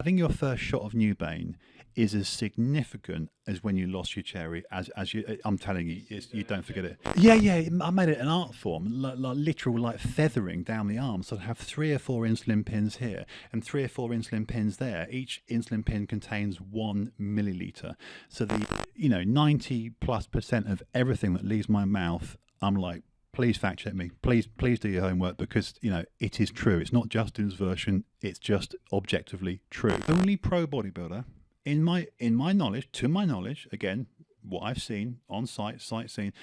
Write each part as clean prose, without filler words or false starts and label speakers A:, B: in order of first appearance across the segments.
A: I think your first shot of Nubain is as significant as when you lost your cherry. As you, I'm telling you, you don't forget it. Yeah, yeah. I made it an art form, like literal, like feathering down the arm. So I'd have 3 or 4 insulin pins here and 3 or 4 insulin pins there. Each insulin pin contains 1 milliliter. So 90+% of everything that leaves my mouth, I'm like, please fact check me. Please do your homework, because it is true. It's not Justin's version. It's just objectively true. Only pro bodybuilder in my knowledge, to my knowledge, again, what I've seen on sightseeing,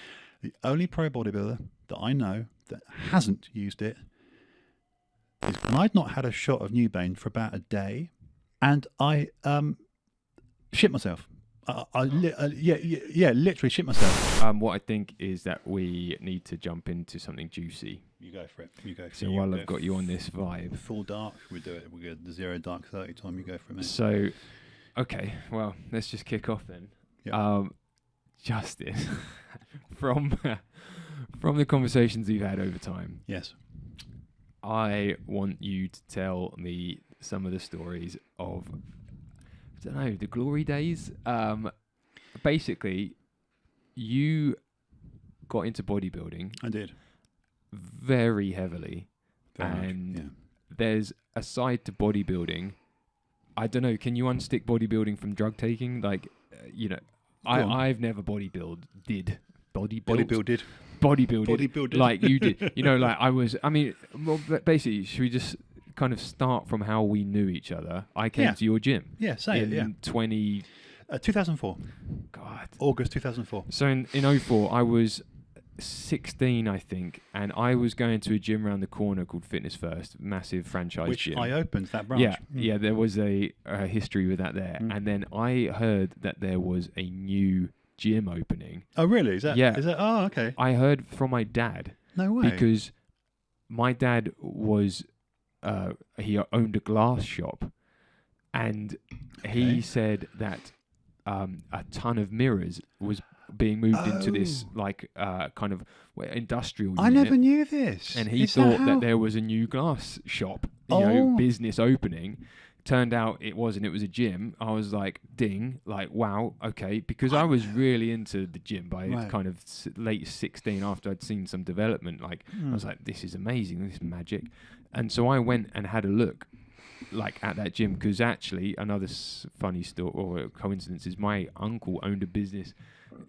A: the only pro bodybuilder that I know that hasn't used it is when I'd not had a shot of Nubain for about a day, and I shit myself. Literally shit myself.
B: What I think is that we need to jump into something juicy.
A: You go for it.
B: So while I've got you on this vibe,
A: full dark, we do it. We go the 0 dark 30 time. You go for it, mate.
B: So, okay, well, let's just kick off then.
A: Yep.
B: Justin, from the conversations we've had over time,
A: yes,
B: I want you to tell me some of the stories of, I don't know, the glory days. Basically, you got into bodybuilding.
A: I did.
B: Very heavily.
A: Very
B: and
A: much, yeah.
B: There's a side to bodybuilding. I don't know, can you unstick bodybuilding from drug taking? Like, I've never bodybuilded. Bodybuilded. Like you did. Basically, should we just kind of start from how we knew each other? I came to your gym.
A: Yeah, say it, yeah.
B: In
A: 2004.
B: God.
A: August 2004.
B: So in 04, I was 16, I think, and I was going to a gym around the corner called Fitness First, massive franchise
A: Which
B: gym.
A: I opened, that branch.
B: Yeah, there was a history with that there. And then I heard that there was a new gym opening.
A: Oh, really? Is that?
B: Yeah.
A: Is that? Oh, okay.
B: I heard from my dad.
A: No way.
B: Because my dad was, he owned a glass shop, and he said that a ton of mirrors was being moved into this kind of industrial unit.
A: I never knew this.
B: And he thought that there was a new glass shop, business opening. Turned out it wasn't. It was a gym. I was like, ding, like, wow, okay. Because I was really into the gym by kind of late 16 after I'd seen some development. Like, I was like, this is amazing. This is magic. And so I went and had a look, like, at that gym, because actually another funny story or coincidence is my uncle owned a business,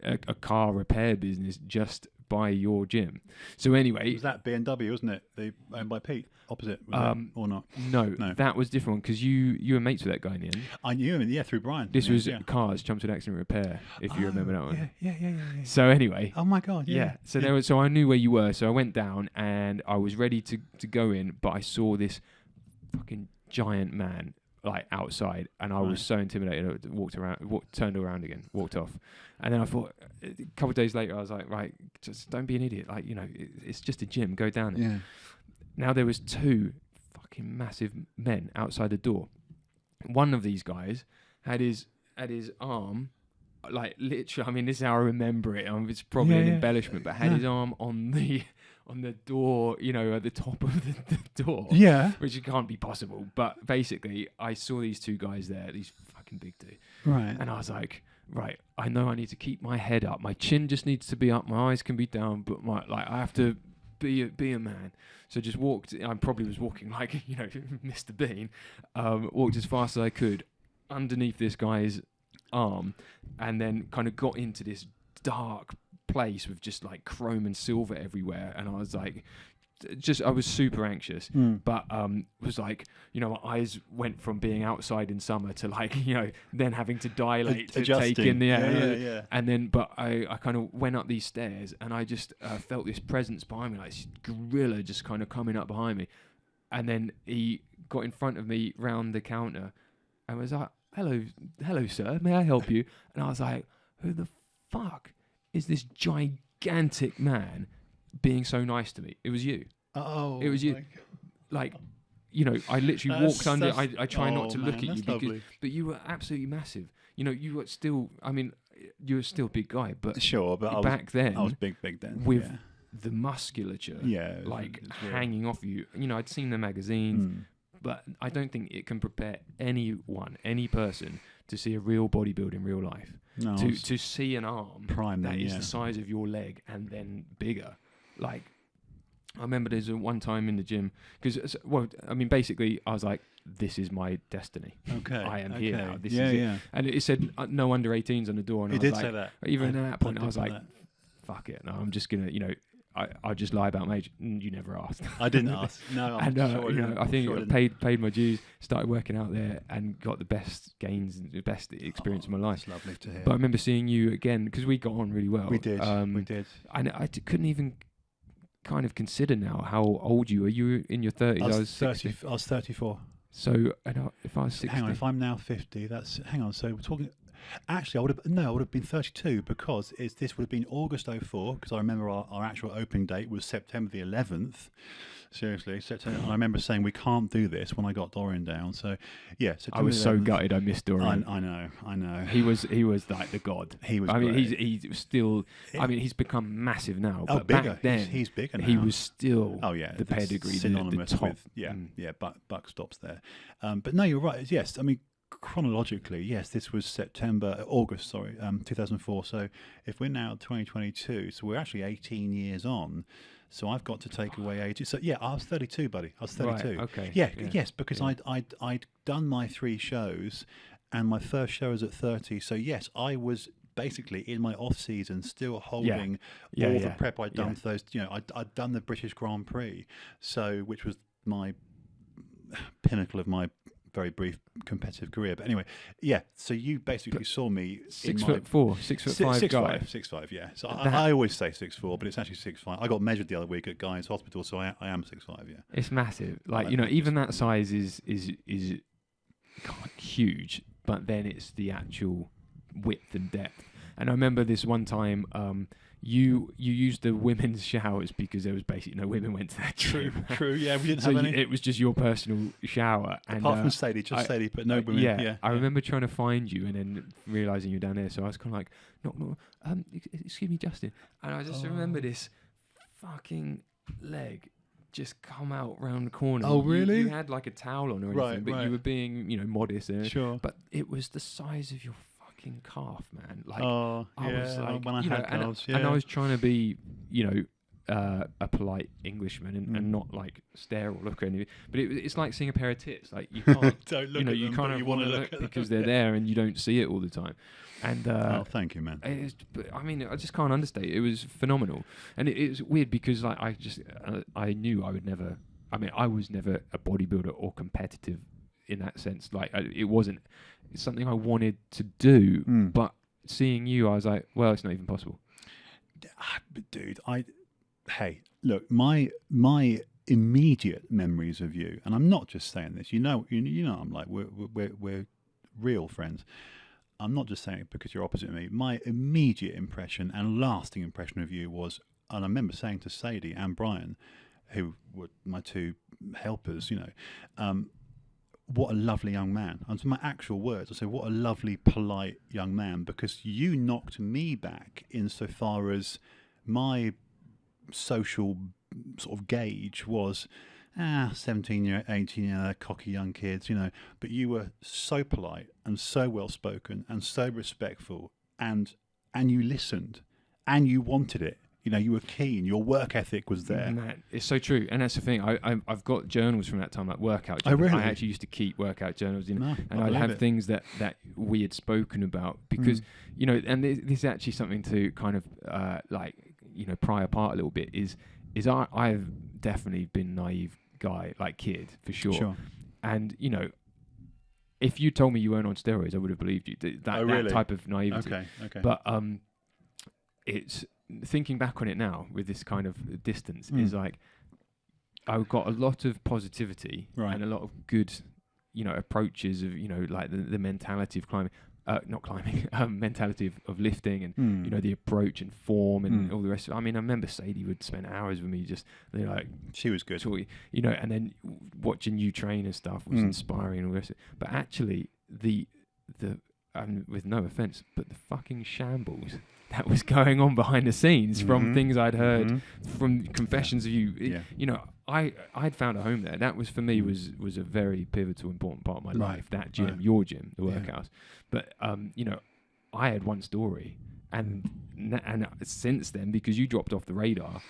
B: a car repair business just by your gym. So anyway,
A: was that BMW, wasn't it? They owned by Pete, opposite, or not?
B: No, that was different, because you were mates with that guy in the end.
A: I knew him, through Brian.
B: This was Cars Childhood Accident Repair, if you remember that one.
A: Yeah.
B: So anyway,
A: oh my god,
B: So so I knew where you were. So I went down and I was ready to go in, but I saw this fucking giant man like outside, and I was so intimidated. I turned around again, walked off, and then I thought, a couple of days later, I was like, right, just don't be an idiot. Like, it's just a gym. Go down there.
A: Yeah.
B: Now there was 2 fucking massive men outside the door. One of these guys had his arm, like, literally. I mean, this is how I remember it. It's probably an embellishment, but had his arm on the door, at the top of the door.
A: Yeah.
B: Which can't be possible. But basically, I saw these 2 guys there, these fucking big 2.
A: Right.
B: And I was like, right, I know I need to keep my head up. My chin just needs to be up. My eyes can be down, but I have to be a man. So just walked. I probably was walking like, Mr. Bean. Walked as fast as I could underneath this guy's arm, and then kind of got into this dark place with just like chrome and silver everywhere, and I was like, I was super anxious, but was like, my eyes went from being outside in summer to like, then having to dilate to take in the air.
A: Yeah.
B: And then, but I kind of went up these stairs, and I just felt this presence behind me, like this gorilla just kind of coming up behind me, and then he got in front of me round the counter, and was like, hello sir, may I help you? And I was like, who the fuck is this gigantic man being so nice to me? It was you.
A: Oh,
B: it was you. Like, I literally walked under. I try not to look at you, but you were absolutely massive. You were still. I mean, you were still a big guy, but
A: sure. But
B: back then,
A: I was big then.
B: With the musculature,
A: yeah,
B: like hanging off you. I'd seen the magazines. But I don't think it can prepare any person, to see a real bodybuilder in real life.
A: No,
B: To see an arm
A: prime
B: that
A: then,
B: is
A: yeah.
B: the size of your leg and then bigger. Like, I remember there's one time in the gym, because, well, I mean, basically, I was like, this is my destiny.
A: Okay.
B: I am here now. This
A: yeah,
B: is it.
A: yeah.
B: And it said no under 18s on the door. And
A: It
B: I was
A: did
B: like,
A: say that.
B: even at that point, I
A: did
B: was
A: put
B: like,
A: that.
B: fuck it. No, I'm just going to, I'll just lie about my age. You never asked.
A: I didn't ask. No, I'm
B: And
A: sure
B: I think
A: sure
B: I paid my dues, started working out there, and got the best gains and the best experience of my life.
A: It's lovely to hear.
B: But I remember seeing you again, because we got on really well.
A: We did. We did.
B: And couldn't even kind of consider now how old you were. You were in your 30s.
A: I was
B: 60.
A: I was 34.
B: So if I was 60,
A: Hang on, if I'm now 50, hang on. So we're talking. Actually, I would have been 32, because this would have been August 04, because I remember our actual opening date was September the 11th. Seriously, September. I remember saying we can't do this when I got Dorian down. So, yeah, September
B: I was so
A: 11th.
B: gutted I missed Dorian.
A: I know.
B: He was like the god.
A: He was.
B: I mean,
A: great.
B: he's still. I mean, he's become massive now.
A: Oh,
B: But
A: bigger.
B: back then,
A: He's bigger now.
B: he was still.
A: Oh yeah,
B: the
A: that's
B: pedigree,
A: synonymous
B: the top.
A: with Buck stops there. But no, you're right. Yes, I mean chronologically, yes, this was August, 2004. So if we're now 2022, so we're actually 18 years on. So I've got to take away 80. So yeah, I was 32, buddy. I was 32.
B: Right, okay.
A: Yeah, yes, because I'd done my 3 shows, and my first show was at 30. So yes, I was basically in my off season still holding all the prep I'd done for those. I'd done the British Grand Prix, so which was my pinnacle of my very brief competitive career. But anyway, yeah. So you basically saw me
B: 6'4", 6'5" guy.
A: 6'5", yeah. So I always say 6'4", but it's actually 6'5". I got measured the other week at Guy's Hospital, so I am 6'5", yeah.
B: It's massive. Like, even that size is huge, but then it's the actual width and depth. And I remember this one time, you used the women's showers because there was basically no women went to that gym.
A: True. Yeah, we didn't
B: So
A: have any.
B: it was just your personal shower. And,
A: Apart from Sadie, Sadie, but no women. Yeah,
B: I remember trying to find you and then realising you're down there. So I was kind of like, knock. Excuse me, Justin. And I just remember this fucking leg just come out round the corner.
A: Oh, really?
B: You had like a towel on or anything, but you were being, modest.
A: Sure.
B: But it was the size of your fucking calf, man. Like,
A: I
B: was like,
A: when I had calves,
B: and I was trying to be, a polite Englishman and not like stare or look or anything. But it's like seeing a pair of tits. Like you can't,
A: don't look at
B: you
A: them,
B: kind
A: but
B: of
A: you
B: want
A: want
B: to
A: to
B: look
A: look at
B: because
A: them.
B: they're there and you don't see it all the time. And
A: thank you, man.
B: I mean, I just can't understate it. It was phenomenal, and it was weird because like I knew I would never. I mean, I was never a bodybuilder or competitive in that sense. Like it wasn't. It's something I wanted to do, but seeing you, I was like, well, it's not even possible.
A: Dude, hey, look, my immediate memories of you, and I'm not just saying this. You know, I'm like we're real friends. I'm not just saying it because you're opposite me. My immediate impression and lasting impression of you was, and I remember saying to Sadie and Brian, who were my 2 helpers, what a lovely young man. And to my actual words, I say, what a lovely, polite young man, because you knocked me back insofar as my social sort of gauge was 17-year, 18-year, cocky young kids, but you were so polite and so well-spoken and so respectful, and you listened and you wanted it. You were keen. Your work ethic was there.
B: Man, it's so true, and that's the thing. I've got journals from that time, like workout
A: Oh,
B: journals.
A: really?
B: I actually used to keep workout journals, and I'd
A: believe
B: have
A: it.
B: things that we had spoken about because and this is actually something to kind of pry apart a little bit. Is I've definitely been naive guy, like kid for sure. And if you told me you weren't on steroids, I would have believed you. That type of naivety.
A: Okay.
B: But it's thinking back on it now with this kind of distance is like I've got a lot of positivity and a lot of good approaches of like the mentality of climbing, not climbing, mentality of lifting and the approach and form and all the rest of it. I mean, I remember Sadie would spend hours with me just like
A: she was good,
B: and then watching you train and stuff was inspiring and all the rest of it. But actually the with no offense, but the fucking shambles that was going on behind the scenes from things I'd heard from confessions of you. You know, I'd found a home there. That was for me was a very pivotal, important part of my life. That gym, your gym, the workhouse. But you know, I had one story, and since then, because you dropped off the radar.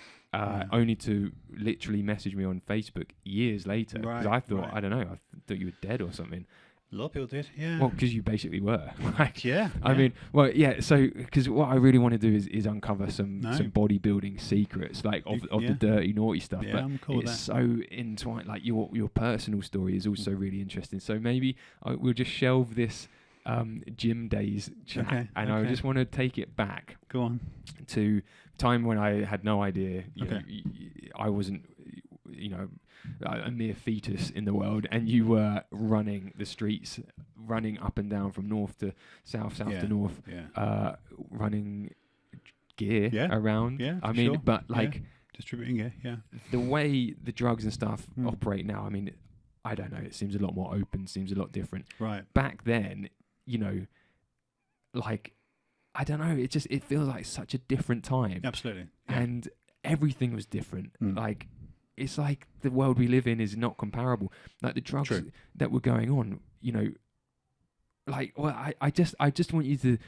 B: Only to literally message me on Facebook years later, because I thought, I don't know, I thought you were dead or something.
A: A lot of people did, yeah.
B: Well, because you basically were. Like,
A: I
B: mean, well, yeah. So, because what I really want to do is uncover some bodybuilding secrets, like of the dirty, naughty stuff.
A: Yeah,
B: but
A: I'm cool with
B: it's
A: that.
B: so entwined. Like your personal story is also really interesting. So maybe we'll just shelve this gym days chat, and I just want to take it back.
A: Go on.
B: To time when I had no idea. You know, I wasn't, a mere fetus in the world, and you were running the streets, running up and down from north to south, to north, running gear around. Yeah, I mean, but like
A: distributing gear.
B: The way the drugs and stuff operate now, I mean, I don't know. It seems a lot more open. Seems a lot different.
A: Right.
B: Back then, you know, like, I don't know. It feels like such a different time.
A: Absolutely.
B: And everything was different. Like, it's like the world we live in is not comparable. Like the drugs that were going on, you know, like, well, I just want you to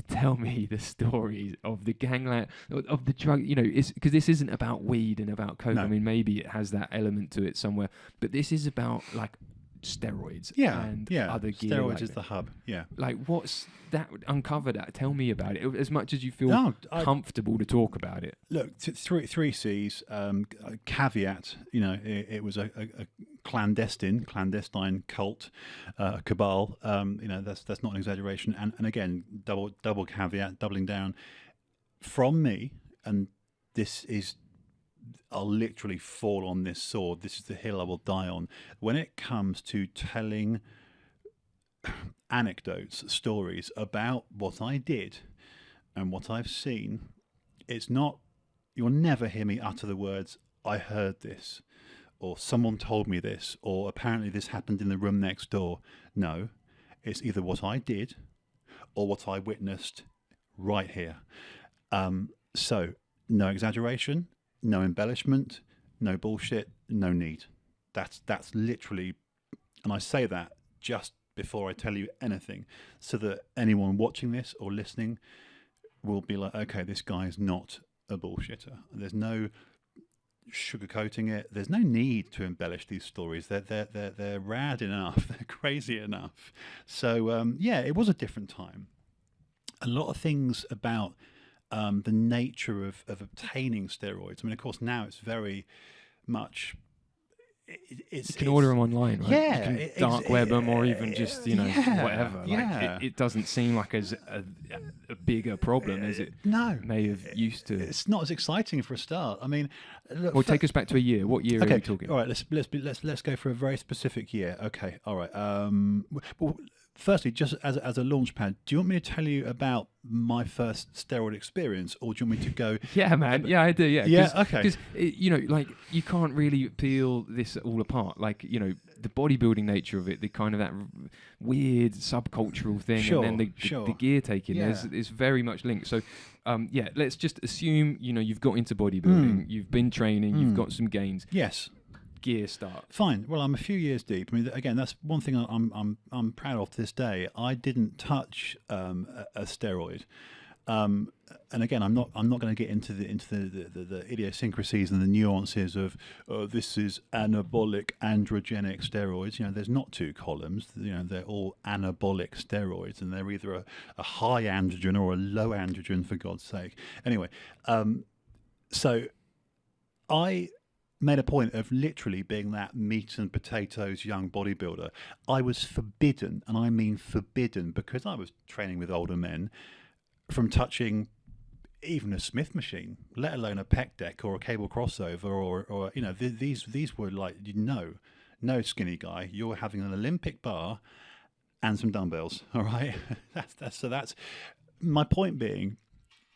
B: tell me the stories of the gangland, of the drug, you know, it's because this isn't about weed and about coke. No. I mean, maybe it has that element to it somewhere, but this is about like steroids and other gear.
A: Steroids is the hub. Yeah.
B: Like, what's that? Uncover that. Tell me about it as much as you feel comfortable to talk about it.
A: Look, three C's. Caveat. You know, it was a clandestine cult, cabal. You know, that's not an exaggeration. And again, double caveat, doubling down from me. And this is, I'll literally fall on this sword. This is the hill I will die on. When it comes to telling anecdotes, stories about what I did and what I've seen, it's not, you'll never hear me utter the words, I heard this, or someone told me this, or apparently this happened in the room next door. No, it's either what I did or what I witnessed right here. So, no exaggeration, no embellishment, no bullshit, no need. That's literally, and I say that just before I tell you anything, so that anyone watching this or listening will be like, okay, this guy is not a bullshitter. There's no sugarcoating it. There's no need to embellish these stories. They're rad enough. They're crazy enough. So it was a different time. A lot of things about the nature of obtaining steroids. I mean, of course, now it's very much. You
B: can order them online, right?
A: Yeah,
B: you can dark web them, or even just whatever. Like, it doesn't seem like as a bigger problem as it may have used to.
A: It's not as exciting for a start. I mean, look,
B: well, take us back to a year. What year are we talking?
A: All right, let's go for a very specific year. Okay, all right. Well, firstly, just as a launch pad, do you want me to tell you about my first steroid experience, or do you want me to go?
B: Yeah, man. Yeah, I do. Yeah.
A: Yeah. Okay.
B: Because like, you can't really peel this all apart. Like, you know, the bodybuilding nature of it, the kind of that weird subcultural thing, and then the gear taking is very much linked. So, let's just assume you've got into bodybuilding, you've been training, you've got some gains.
A: Yes.
B: Gear start.
A: Fine. Well, I'm a few years deep. I mean, again, that's one thing I'm proud of to this day. I didn't touch a steroid, and again, I'm not going to get into the idiosyncrasies and the nuances of this is anabolic androgenic steroids. You know, there's not two columns. You know, they're all anabolic steroids, and they're either a high androgen or a low androgen, for God's sake. Anyway, so I made a point of literally being that meat and potatoes young bodybuilder. I was forbidden, and I mean forbidden, because I was training with older men, from touching even a Smith machine, let alone a pec deck or a cable crossover, or these were like, no skinny guy, you're having an Olympic bar and some dumbbells. All right, that's my point being.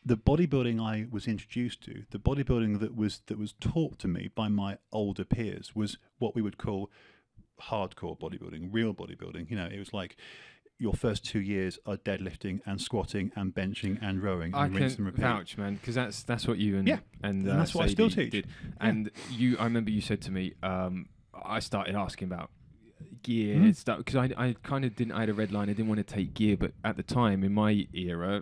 A: The bodybuilding I was introduced to, the bodybuilding that was taught to me by my older peers, was what we would call hardcore bodybuilding, real bodybuilding. You know, it was like your first 2 years are deadlifting and squatting and benching and rowing
B: I
A: and rinse
B: can
A: and repeat.
B: vouch, man, because that's what you and
A: Yeah.
B: and
A: And that's what I still
B: Sadie
A: teach.
B: did.
A: Yeah.
B: And I remember you said to me, I started asking about gear
A: Mm.
B: stuff because I kind of didn't. I had a red line. I didn't want to take gear, but at the time in my era,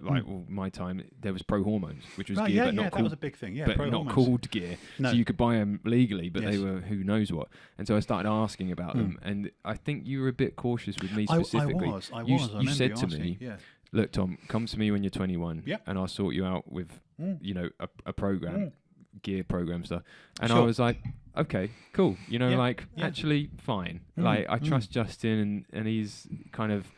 B: my time, there was pro hormones, which was gear, but not
A: that
B: called,
A: was a big thing. Yeah,
B: but
A: pro
B: not
A: hormones.
B: called gear.
A: No.
B: So you could buy them legally, but they
A: Yes.
B: were who knows what. And so I started asking about them, and I think you were a bit cautious with me
A: I
B: specifically.
A: was. I
B: You
A: remember
B: said
A: you
B: to
A: asking.
B: me,
A: Yeah.
B: "Look, Tom, come to me when you're 21,
A: Yep.
B: and I'll sort you out with a program." Gear program stuff, and I
A: Sure.
B: was like, okay, cool,
A: Yeah.
B: actually fine. Like I trust Justin, and he's kind of,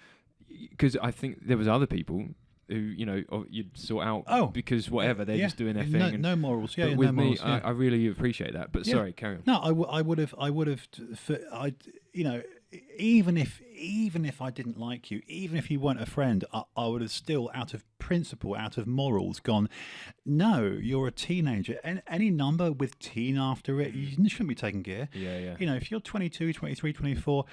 B: because I think there was other people who you'd sort out because whatever they're just doing their thing.
A: No morals. Yeah,
B: but with
A: no
B: me,
A: morals, yeah.
B: I really appreciate that. But
A: Yeah.
B: sorry, carry on.
A: No, I would have, even if I didn't like you, even if you weren't a friend, I would have still, out of principle, out of morals, gone, no, you're a teenager. And any number with teen after it, you shouldn't be taking gear.
B: Yeah.
A: If you're 22, 23, 24,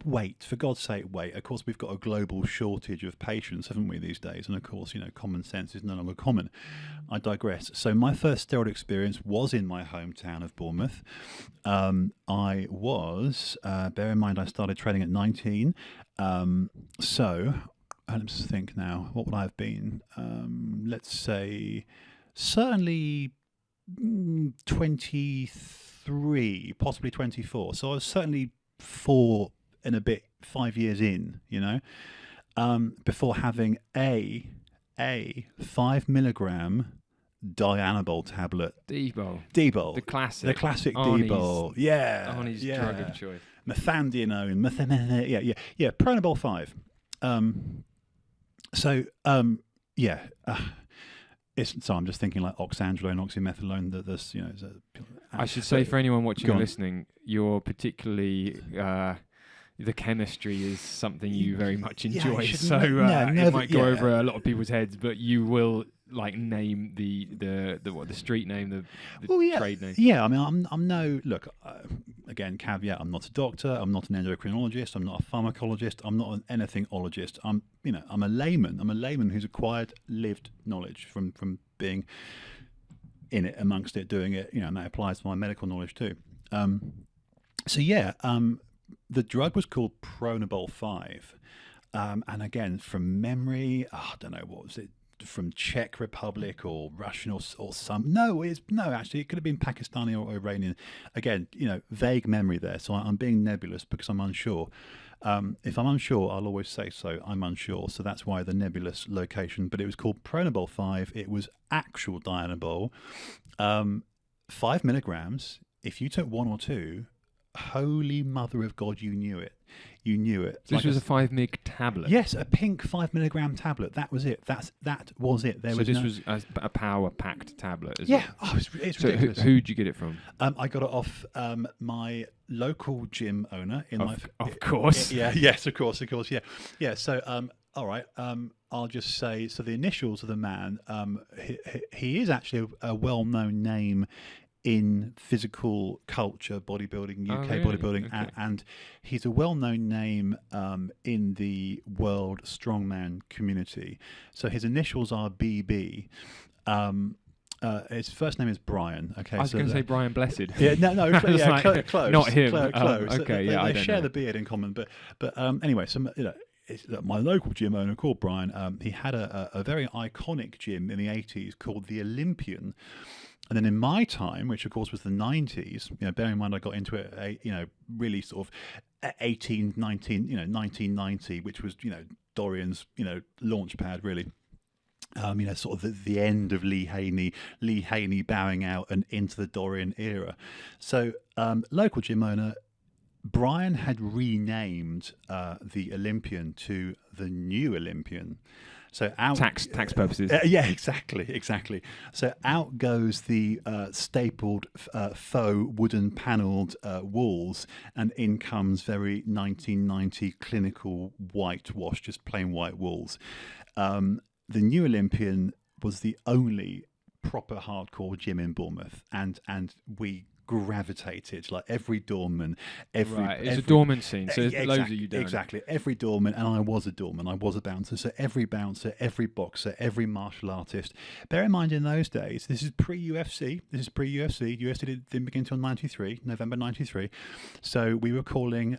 A: wait, for God's sake, wait. Of course, we've got a global shortage of patients, haven't we, these days? And of course, common sense is no longer common. I digress. So my first steroid experience was in my hometown of Bournemouth. I was, bear in mind, I started training at 19. So let's think now, what would I have been? Let's say certainly 23, possibly 24. So I was certainly 5 years in, before having a 5 milligram Dianabol tablet. Debol.
B: The classic.
A: The classic
B: Arnie's-
A: Debol. Yeah.
B: Arnie's
A: yeah.
B: drug of choice.
A: Methandinone. Yeah. Pronabol 5. So I'm just thinking like oxandrolone, oxymethylone. That there's,
B: I should say for anyone watching
A: Go
B: or
A: on.
B: listening, you're particularly the chemistry is something you very much
A: Yeah,
B: enjoy.
A: you should
B: So
A: never-
B: it might go
A: yeah.
B: over a lot of people's heads, but you will name the street name, the trade name.
A: Yeah, I mean, I'm no look. Again, caveat: I'm not a doctor. I'm not an endocrinologist. I'm not a pharmacologist. I'm not an anythingologist. I'm a layman. I'm a layman who's acquired lived knowledge from being in it, amongst it, doing it. And that applies to my medical knowledge too. The drug was called Pronabol 5, and again, from memory, I don't know, what was it? From Czech Republic or Russian or some. Actually, it could have been Pakistani or Iranian. Again, vague memory there. So I'm being nebulous because I'm unsure. If I'm unsure, I'll always say so. I'm unsure. So that's why the nebulous location. But it was called Pronabol 5. It was actual Dianabol. 5 milligrams. If you took 1 or 2, holy mother of God, you knew it. You knew it.
B: This was a 5 mg tablet.
A: Yes, a pink 5 milligram tablet. That was it. That was it.
B: So this was a power packed tablet.
A: Yeah, it's
B: so
A: ridiculous.
B: who'd you get it from?
A: I got it off my local gym owner
B: Of course.
A: Yes, of course. Yeah. So all right. I'll just say, so the initials of the man. He is actually a well-known name in physical culture, bodybuilding, UK
B: really?
A: bodybuilding,
B: Okay.
A: and he's a well-known name in the world strongman community. So his initials are BB. His first name is Brian. Okay,
B: I was going to say Brian Blessed.
A: Yeah, no,
B: I was like,
A: close.
B: not him.
A: Close.
B: Okay,
A: they,
B: I
A: they
B: don't
A: share
B: know.
A: the beard in common, but anyway, so my local gym owner called Brian. He had a very iconic gym in the 80s called the Olympian. And then in my time, which of course was the 90s, bearing in mind I got into it, really sort of 1990, which was, Dorian's, launch pad, really. Sort of the end of Lee Haney bowing out and into the Dorian era. So local gym owner, Brian had renamed the Olympian to the New Olympian. So out
B: Tax purposes.
A: Yeah, exactly. So out goes the stapled faux wooden panelled walls, and in comes very 1990 clinical whitewash, just plain white walls. The New Olympian was the only proper hardcore gym in Bournemouth, and we gravitated, like every doorman, every
B: Right, it's a
A: every,
B: doorman scene, so there's
A: exactly,
B: loads of you down.
A: exactly every doorman, and I was a doorman, I was a bouncer, so every bouncer, every boxer, every martial artist. Bear in mind, in those days, this is pre-UFC, UFC didn't begin until 93, November 93, so we were calling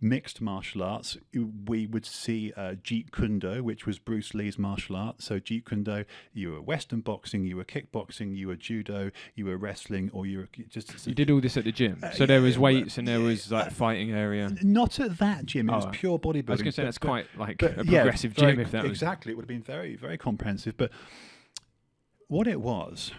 A: mixed martial arts. We would see Jeet Kune Do, which was Bruce Lee's martial art. So Jeet Kune Do, you were Western boxing, you were kickboxing, you were judo, you were wrestling, or you were just...
B: You did all this at the gym, so there was weights and there was like fighting area.
A: Not at that gym, it was pure bodybuilding.
B: I was going to say that's quite like a
A: yeah,
B: progressive
A: very,
B: gym, if that was...
A: Exactly, it would have been very, very comprehensive, but... What it was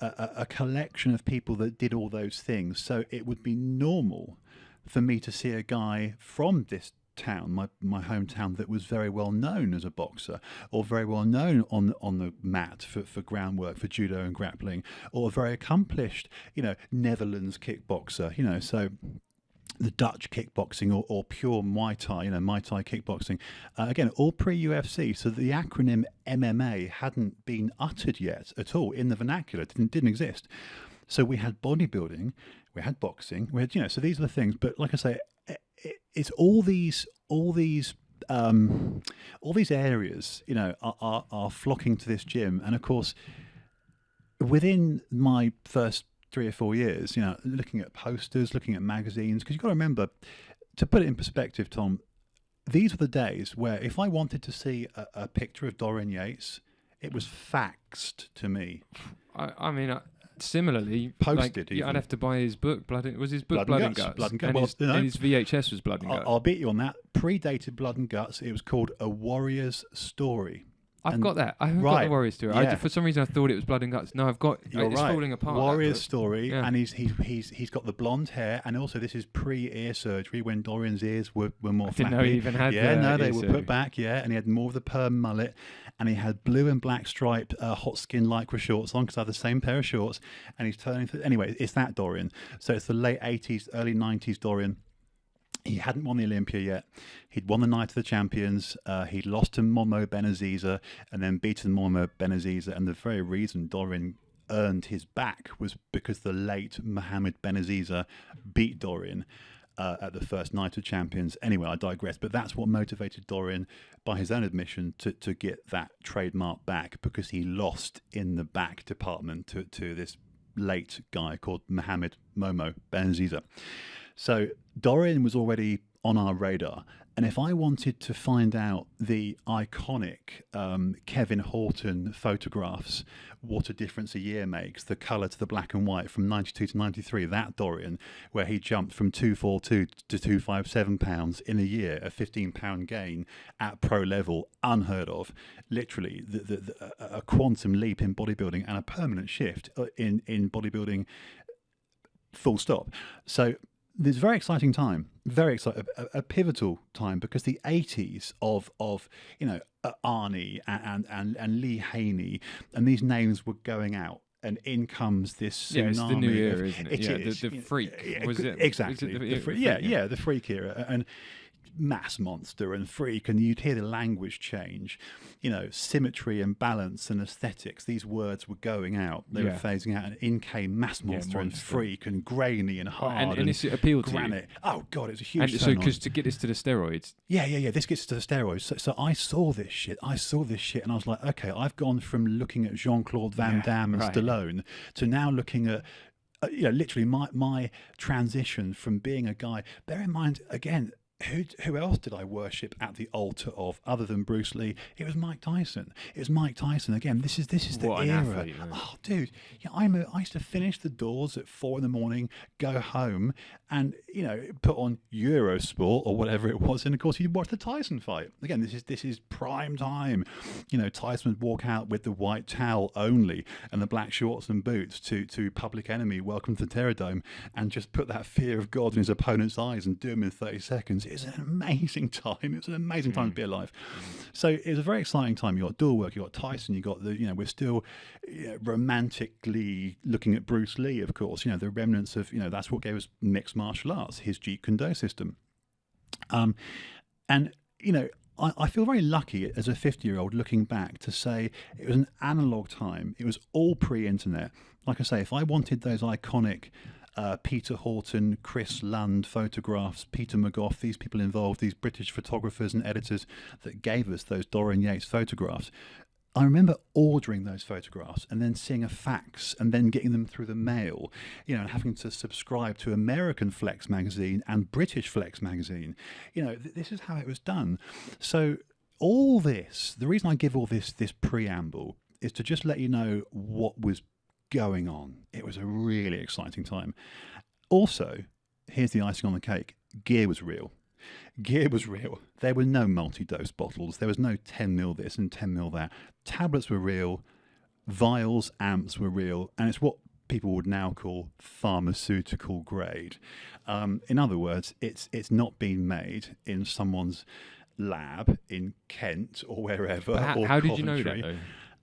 A: a collection of people that did all those things. So it would be normal for me to see a guy from this town, my hometown, that was very well known as a boxer, or very well known on the mat for groundwork, for judo and grappling, or a very accomplished, Netherlands kickboxer, so the Dutch kickboxing or pure Muay Thai, Muay Thai kickboxing. Again, all pre-UFC, so the acronym MMA hadn't been uttered yet at all in the vernacular. It didn't exist. So we had bodybuilding, we had boxing, we had, so these are the things. But like I say, it's all these areas, are flocking to this gym. And of course, within my first 3 or 4 years, looking at posters, looking at magazines, because you've got to remember, to put it in perspective, Tom, these were the days where if I wanted to see a picture of Dorian Yates, it was faxed to me.
B: I mean, similarly,
A: posted.
B: I'd have to buy his book. Blood and Guts.
A: Blood and
B: Guts. And his VHS was Blood and Guts.
A: I'll beat you on that. Predated Blood and Guts. It was called A Warrior's Story.
B: I've got that. I haven't got the Warrior's Story.
A: Yeah.
B: For some reason, I thought it was Blood and Guts. No, I've got.
A: You're
B: it's
A: right.
B: falling apart.
A: Warrior's Story,
B: yeah.
A: and he's got the blonde hair, and also this is pre-ear surgery when Dorian's ears were more flappy.
B: I didn't know he even had.
A: They were put back. Yeah, and he had more of the perm mullet, and he had blue and black striped hot skin lycra shorts on because I have the same pair of shorts, and he's turning. Anyway, it's that Dorian. So it's the late 80s, early 90s Dorian. He hadn't won the Olympia yet. He'd won the Night of the Champions. He'd lost to Momo Benaziza and then beaten Momo Benaziza. And the very reason Dorian earned his back was because the late Mohammed Benaziza beat Dorian at the first Night of Champions. Anyway, I digress. But that's what motivated Dorian, by his own admission, to get that trademark back, because he lost in the back department to this late guy called Mohammed Momo Benaziza. So Dorian was already on our radar. And if I wanted to find out the iconic Kevin Horton photographs, what a difference a year makes, the colour to the black and white from 92 to 93, that Dorian, where he jumped from 242 to 257 pounds in a year, a 15-pound gain at pro level, unheard of. Literally, a quantum leap in bodybuilding and a permanent shift in bodybuilding, full stop. So this very exciting time, very exciting, a pivotal time, because the 80s of Arnie and Lee Haney, and these names were going out, and in comes this tsunami.
B: Yeah, it's the new era, isn't it?
A: Is.
B: The freak. Was it?
A: Exactly.
B: Was it
A: the freak, yeah, the freak era. And Mass Monster and Freak, and you'd hear the language change, symmetry and balance and aesthetics. These words were going out, they were phasing out, and in came Mass Monster and Freak and grainy and hard
B: and it's appealed
A: granite.
B: To you.
A: Oh god, it's a huge.
B: And so, because to get this to the steroids.
A: Yeah. This gets to the steroids. So I saw this shit, and I was like, okay, I've gone from looking at Jean-Claude Van Damme and Stallone to now looking at literally my transition from being a guy. Bear in mind, again, who else did I worship at the altar of other than Bruce Lee? It was Mike Tyson. Again, this is the
B: what
A: era.
B: An athlete, man.
A: Oh, dude, I used to finish the doors at 4 a.m, go home, and put on Eurosport or whatever it was, and of course you'd watch the Tyson fight. Again, this is prime time. Tyson would walk out with the white towel only and the black shorts and boots to Public Enemy, Welcome to the Terror Dome, and just put that fear of God in his opponent's eyes and do him in 30 seconds. It's an amazing time. It was an amazing time to be alive. So it was a very exciting time. You got dual work, you got Tyson, you got we're still romantically looking at Bruce Lee, of course. The remnants of that's what gave us mixed martial arts, his Jeet Kune Do system. I feel very lucky as a 50-year-old looking back to say it was an analog time. It was all pre-internet. Like I say, if I wanted those iconic Peter Horton, Chris Lund photographs, Peter McGough, these people involved, these British photographers and editors that gave us those Dorian Yates photographs. I remember ordering those photographs and then seeing a fax and then getting them through the mail, and having to subscribe to American Flex magazine and British Flex magazine. This is how it was done. So all this, the reason I give all this preamble is to just let you know what was going on. It was a really exciting time. Also, here's the icing on the cake. Gear was real. Gear was real. There were no multi-dose bottles. There was no 10 mil this and 10 mil that. Tablets were real. Vials, amps were real. And it's what people would now call pharmaceutical grade. In other words, it's not been made in someone's lab in Kent or wherever.
B: How did you know that,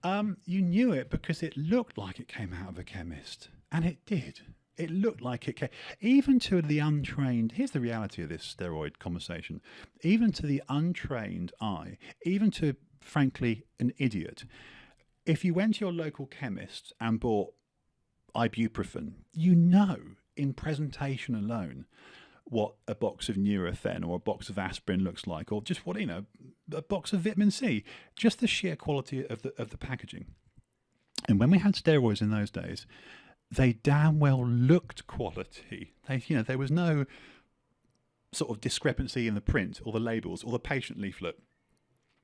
B: though?
A: You knew it because it looked like it came out of a chemist. And it did. It looked like it came. Even to the untrained, here's the reality of this steroid conversation. Even to the untrained eye, even to, frankly, an idiot, if you went to your local chemist and bought ibuprofen, in presentation alone what a box of Nurofen or a box of aspirin looks like, or just a box of vitamin C. Just the sheer quality of the packaging. And when we had steroids in those days, they damn well looked quality. There was no sort of discrepancy in the print or the labels or the patient leaflet.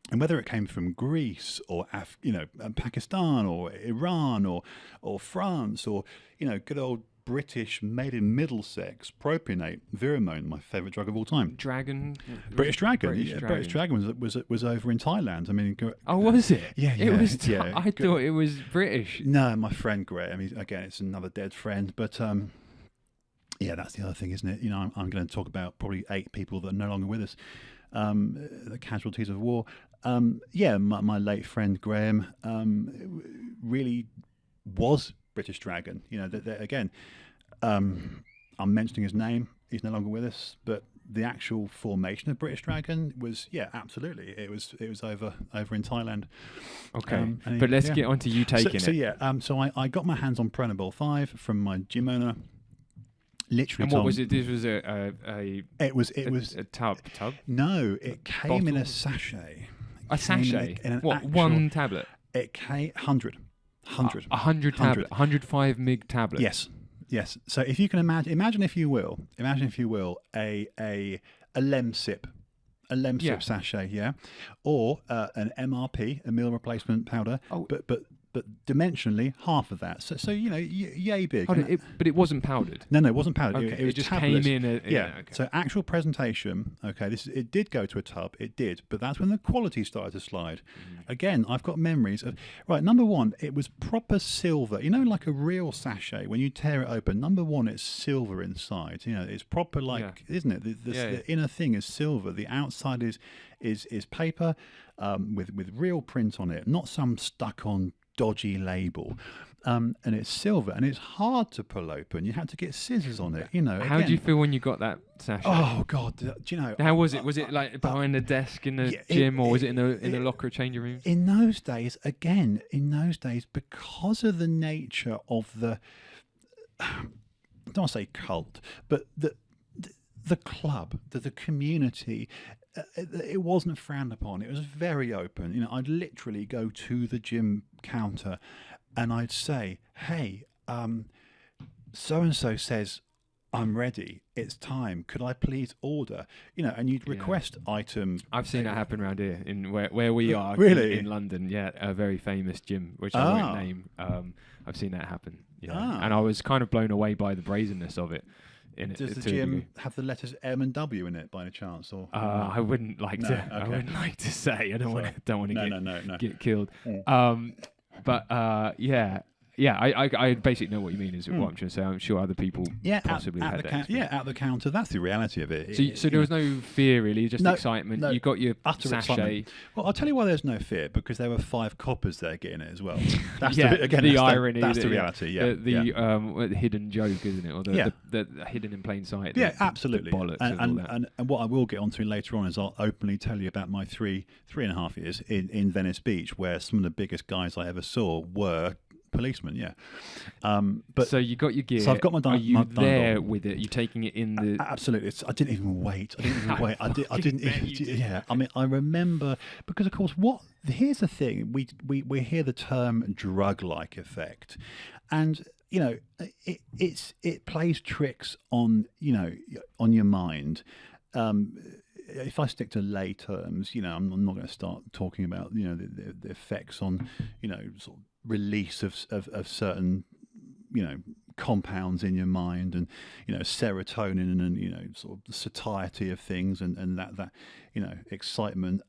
A: And whether it came from Greece or Pakistan or Iran or France or good old British made in Middlesex propionate Viramone, my favourite drug of all time. British Dragon. British Dragon was over in Thailand. I mean,
B: oh, was it?
A: Yeah,
B: it was.
A: Yeah.
B: I thought it was British.
A: No, my friend Graham. Again, it's another dead friend, but yeah, that's the other thing, isn't it? I'm going to talk about probably 8 people that are no longer with us, the casualties of war. My late friend Graham really was British Dragon. Again, I'm mentioning his name. He's no longer with us, but the actual formation of British Dragon was, absolutely. It was over in Thailand.
B: Okay, but let's get on to you taking it.
A: So I got my hands on Pronabol 5 from my gym owner. Literally,
B: and what was it? This was
A: It was
B: a tub.
A: No, it came
B: bottle?
A: in a sachet.
B: A sachet.
A: In
B: what? One tablet.
A: It came 100.
B: 100 tablet. 105 mg tablet.
A: Yes. So if you can imagine if you will, a Lemsip. A Lemsip sachet, yeah, or an MRP, a meal replacement powder, but dimensionally half of that. So yay big.
B: But it wasn't powdered.
A: No, it wasn't powdered.
B: Okay.
A: It was
B: just
A: tablets.
B: came in.
A: Okay.
B: So
A: actual presentation. Okay, it did go to a tub. It did, but that's when the quality started to slide. Again, I've got memories of. Right, number one, it was proper silver. Like a real sachet. When you tear it open, number one, it's silver inside. It's proper isn't it? The inner thing is silver. The outside is paper with real print on it, not some stuck on dodgy label, and it's silver and it's hard to pull open. You had to get scissors on it.
B: How did you feel when you got that sachet?
A: Oh God, do you know?
B: How was it? Was it like behind the desk in the gym, or was it in the locker changing rooms?
A: In those days, because of the nature of the, I don't want to say cult, but the club, the community. It wasn't frowned upon. It was very open. I'd literally go to the gym counter and I'd say, hey, so-and-so says I'm ready. It's time. Could I please order? And you'd request items.
B: I've seen that happen around here in where we are.
A: Really?
B: In London, yeah, a very famous gym, which I won't name. I've seen that happen. Yeah. And I was kind of blown away by the brazenness of it.
A: Does the gym have the letters M and W in it by any chance? Or
B: I wouldn't like to. Okay. I wouldn't like to say. I don't want to get killed.
A: Yeah.
B: But I basically know what you mean. Is what I'm trying to say. I'm sure other people possibly had that.
A: At the counter. That's the reality of it.
B: So there was no fear really, just excitement. You got your
A: utter
B: sachet.
A: Excitement. Well, I'll tell you why there's no fear, because there were 5 coppers there getting it as well. That's
B: the irony.
A: That's the reality. Yeah.
B: The hidden joke, isn't it? Or the hidden in plain sight.
A: Absolutely.
B: The bollocks and all that.
A: And what I will get onto later on is I'll openly tell you about my 3.5 years in Venice Beach, where some of the biggest guys I ever saw were policeman. Yeah, but
B: so you got your gear.
A: so I've got my.
B: Are you
A: my
B: there
A: Dynabol.
B: with it? You taking it in the?
A: Absolutely. I didn't even wait. I didn't
B: bet
A: even.
B: you did.
A: Yeah. I mean, I remember because, of course, here's the thing. We hear the term drug-like effect, and it plays tricks on on your mind. If I stick to lay terms, I'm not going to start talking about the effects on sort of release of certain compounds in your mind, and serotonin, and sort of the satiety of things, and that excitement.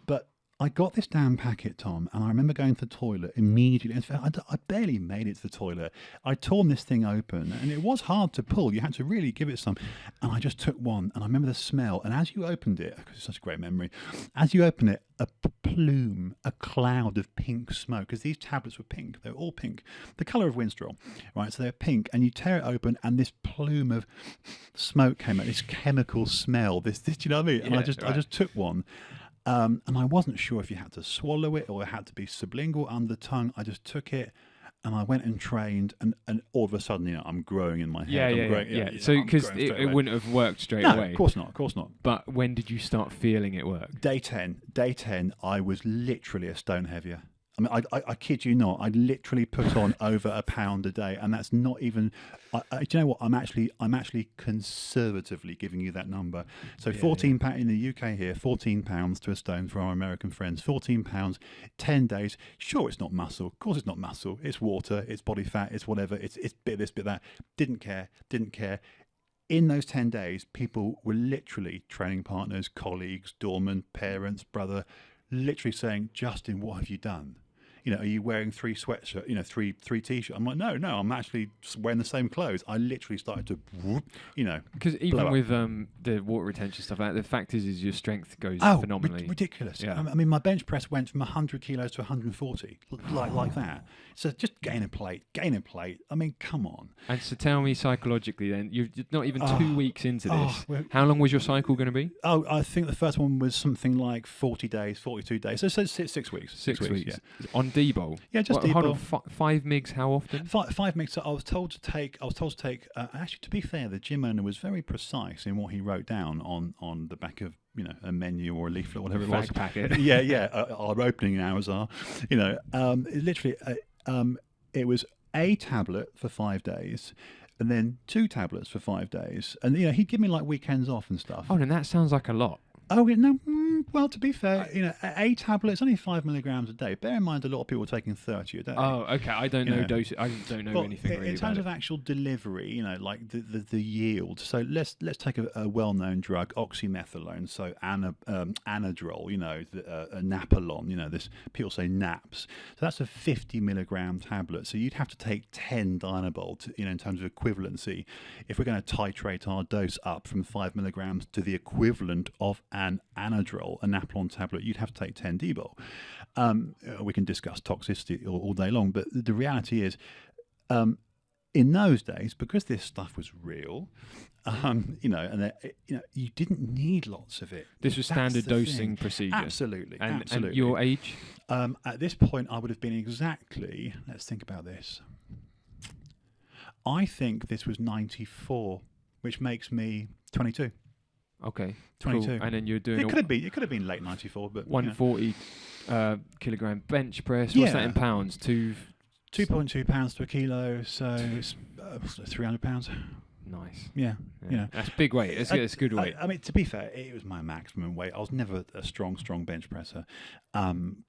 A: But I got this damn packet, Tom, and I remember going to the toilet immediately. In fact, I barely made it to the toilet. I'd torn this thing open, and it was hard to pull. You had to really give it some. And I just took one, and I remember the smell. And as you opened it, because it's such a great memory, as you open it, a plume, a cloud of pink smoke, because these tablets were pink. They were all pink, the colour of Winstrol, right? So they're pink, and you tear it open, and this plume of smoke came out, this chemical smell, this do you know what I mean? And I just took one. And I wasn't sure if you had to swallow it or it had to be sublingual under the tongue. I just took it, and I went and trained, and all of a sudden, I'm growing in my head.
B: Yeah. So because it wouldn't have worked straight away.
A: No, of course not.
B: But when did you start feeling it work?
A: Day 10, I was literally a stone heavier. I mean, I kid you not. I literally put on over a pound a day, and that's not even. Do you know what? I'm actually conservatively giving you that number. So 14 pounds in the UK here, 14 pounds to a stone for our American friends. 14 pounds, 10 days. Sure, it's not muscle. Of course, it's not muscle. It's water. It's body fat. It's whatever. It's bit of this, bit of that. Didn't care. In those 10 days, people were literally training partners, colleagues, doormen, parents, brother, literally saying, "Justin, what have you done? Are you wearing 3 sweatshirts, three t-shirts?" I'm like, no, I'm actually wearing the same clothes. I literally started to,
B: Because even with the water retention stuff, the fact is your strength goes phenomenally.
A: Ridiculous.
B: Yeah.
A: I mean, my bench press went from 100 kilos to 140, like that. So just gain a plate. I mean, come on.
B: And so tell me psychologically then, you're not even 2 weeks into this. How long was your cycle going to be?
A: I think the first one was something like 40 days, 42 days. So 6 weeks.
B: 6 weeks.
A: Yeah.
B: On Debo?
A: Yeah, just Debo.
B: Hold on, 5 mgs, how often?
A: 5 mgs. So I was told to take, actually, to be fair, the gym owner was very precise in what he wrote down on the back of, a menu or a leaflet, whatever it was.
B: Fag packet.
A: Yeah. Our opening hours are, literally, it was a tablet for 5 days, and then 2 tablets for 5 days. And, he'd give me like weekends off and stuff.
B: Oh, and that sounds like a lot.
A: Oh, no. Well, to be fair, a tablet is only 5 milligrams a day. Bear in mind, a lot of people are taking 30 a day.
B: Oh, okay. I don't know dosage. I don't know anything really
A: in terms of actual delivery. Like the yield. So let's take a well-known drug, oxymethylone. So Anadrol. Napolon. This people say naps. So that's a 50 milligram tablet. So you'd have to take 10 Dynabol to, in terms of equivalency. If we're going to titrate our dose up from 5 milligrams to the equivalent of an Anadrol, a Napolon tablet, you'd have to take 10 Dbol. We can discuss toxicity all day long, but the reality is, in those days, because this stuff was real, you didn't need lots of it.
B: This was standard dosing procedure.
A: Absolutely.
B: And your age?
A: At this point, I would have been exactly. Let's think about this. I think this was 94, which makes me 22.
B: Okay,
A: 22.
B: Cool. And then you're doing.
A: It could have been late 94, but
B: 140 kilogram bench press. What's that in pounds?
A: 2.2 pounds to a kilo, so it's 300 pounds.
B: Nice.
A: Yeah.
B: That's big weight. It's good weight.
A: I mean, to be fair, it was my maximum weight. I was never a strong bench presser.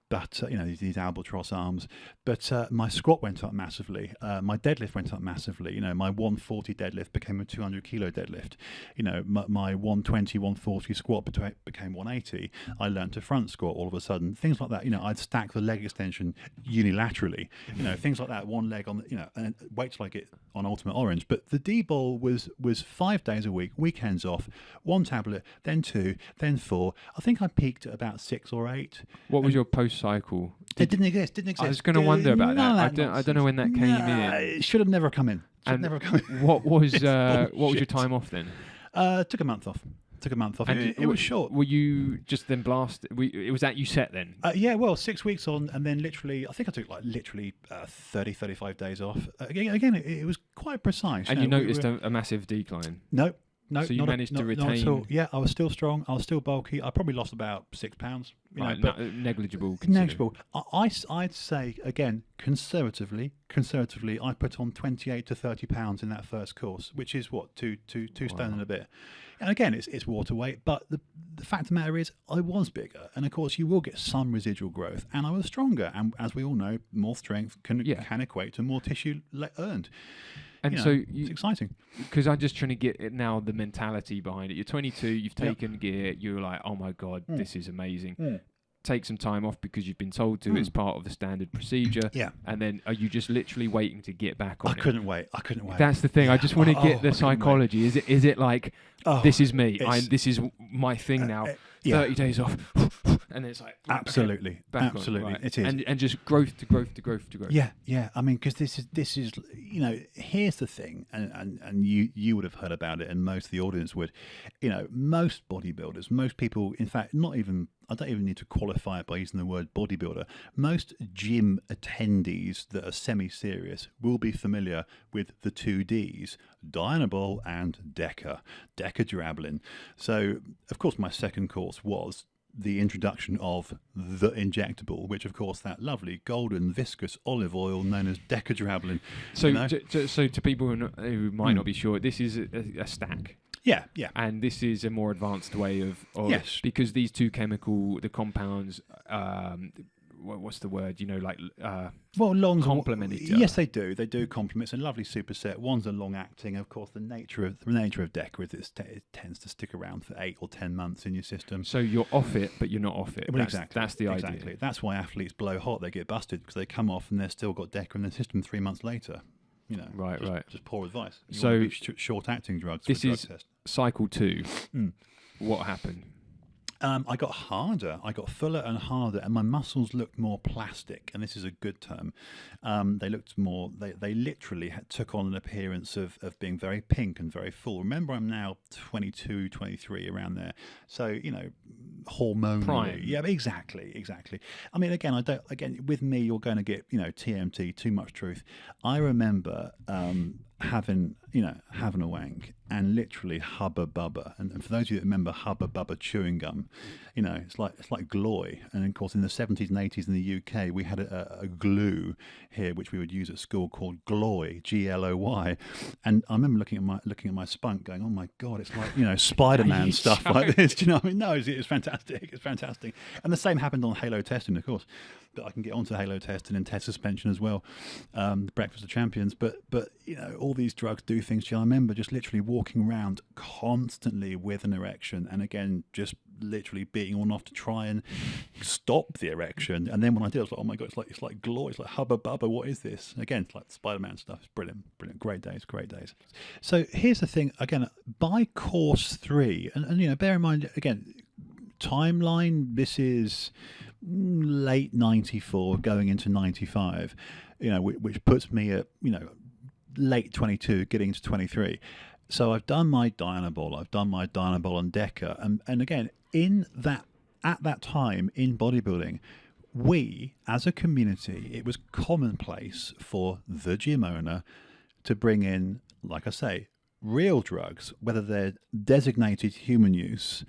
A: But these albatross arms. But my squat went up massively. My deadlift went up massively. My 140 deadlift became a 200 kilo deadlift. My 120, 140 squat became 180. I learned to front squat all of a sudden. Things like that. I'd stack the leg extension unilaterally. Things like that. One leg on and wait till I get on Ultimate Orange. But the D-ball was 5 days a week, weekends off, 1 tablet, then 2, then 4. I think I peaked at about 6 or 8.
B: What was your post-cycle?
A: It didn't exist.
B: I was going to wonder about that. I don't know when that came in.
A: It should have never come in.
B: What was your time off then?
A: Took a month off. Took a month off.
B: And
A: It was short.
B: Were you just then blasted? It was that you set then?
A: Yeah, well, 6 weeks on, and then literally, I think I took 30, 35 days off. Again, it was quite precise.
B: And you noticed a massive decline?
A: No.
B: So you managed to retain...
A: Not at all. Yeah, I was still strong. I was still bulky. I probably lost about 6 pounds.
B: Right,
A: but
B: negligible.
A: Negligible. I'd say, again, conservatively, I put on 28 to 30 pounds in that first course, which is what, two stone and a bit. And again, it's water weight, but the fact of the matter is I was bigger. And of course, you will get some residual growth. And I was stronger. And as we all know, more strength can equate to more tissue earned.
B: And
A: it's exciting.
B: Because I'm just trying to get it now, the mentality behind it. You're 22, you've taken gear, you're like, oh my God, this is amazing. Take some time off because you've been told to. It's part of the standard procedure.
A: Yeah.
B: And then are you just literally waiting to get back on it?
A: I couldn't wait.
B: That's the thing. I just want to get the psychology. Is it like, this is me. This is my thing now. 30 days off. And then it's like...
A: Absolutely.
B: Okay, back
A: absolutely.
B: On, right.
A: It is.
B: And just growth to growth to growth to growth.
A: Yeah. I mean, because this is, here's the thing, and you would have heard about it, and most of the audience would. Most bodybuilders, most people, in fact, I don't even need to qualify it by using the word bodybuilder. Most gym attendees that are semi-serious will be familiar with the 2 Ds, Dianabol and Deca-Durabolin. So, of course, my second course was the introduction of the injectable, which, of course, that lovely golden viscous olive oil known as Deca-Durabolin.
B: So to people who might not be sure, this is a stack.
A: Yeah.
B: And this is a more advanced way of
A: yes,
B: because these two the compounds, what's the word? Complement each other.
A: Yes, they do. They do complement. It's a lovely superset. One's a long acting. Of course, the nature of Deca is it tends to stick around for 8 or 10 months in your system.
B: So you're off it, but you're not off it.
A: Well, exactly.
B: That's the idea.
A: Exactly. That's why athletes blow hot. They get busted because they come off and they've still got Deca in their system 3 months later.
B: Right.
A: Just poor advice. Short-acting drugs.
B: This is
A: test.
B: cycle 2. What happened?
A: I got harder. I got fuller and harder, and my muscles looked more plastic. And this is a good term. They looked more. They literally took on an appearance of being very pink and very full. Remember, I'm now 22, 23, around there. So hormonally.
B: Prime.
A: Yeah, exactly. I mean, again, with me, you're going to get TMT, too much truth. I remember having a wank and literally Hubba Bubba, and for those of you that remember Hubba Bubba chewing gum, it's like Gloy. And of course in the 70s and 80s in the UK we had a glue here which we would use at school called Gloy, Gloy, and I remember looking at my spunk going, oh my God, it's like Spider-Man stuff like this. Do you know what I mean? No, it's fantastic. It's fantastic. And the same happened on halo testing, of course. But I can get onto halo testing and test suspension as well, the Breakfast of Champions. But all these drugs do things to you. I remember just literally walking around constantly with an erection, and again just literally beating on off to try and stop the erection. And then when I did, I was like, oh my God, it's like glory, it's like Hubba Bubba. What is this? Again, it's like Spider-Man stuff. It's brilliant. Great days. So here's the thing. Again, by course 3, and bear in mind again, timeline. This is late 94 going into 95, which puts me at late 22 getting into 23. So I've done my Dianabol and Deca, and again at that time in bodybuilding, we as a community, it was commonplace for the gym owner to bring in, like I say, real drugs, whether they're designated human use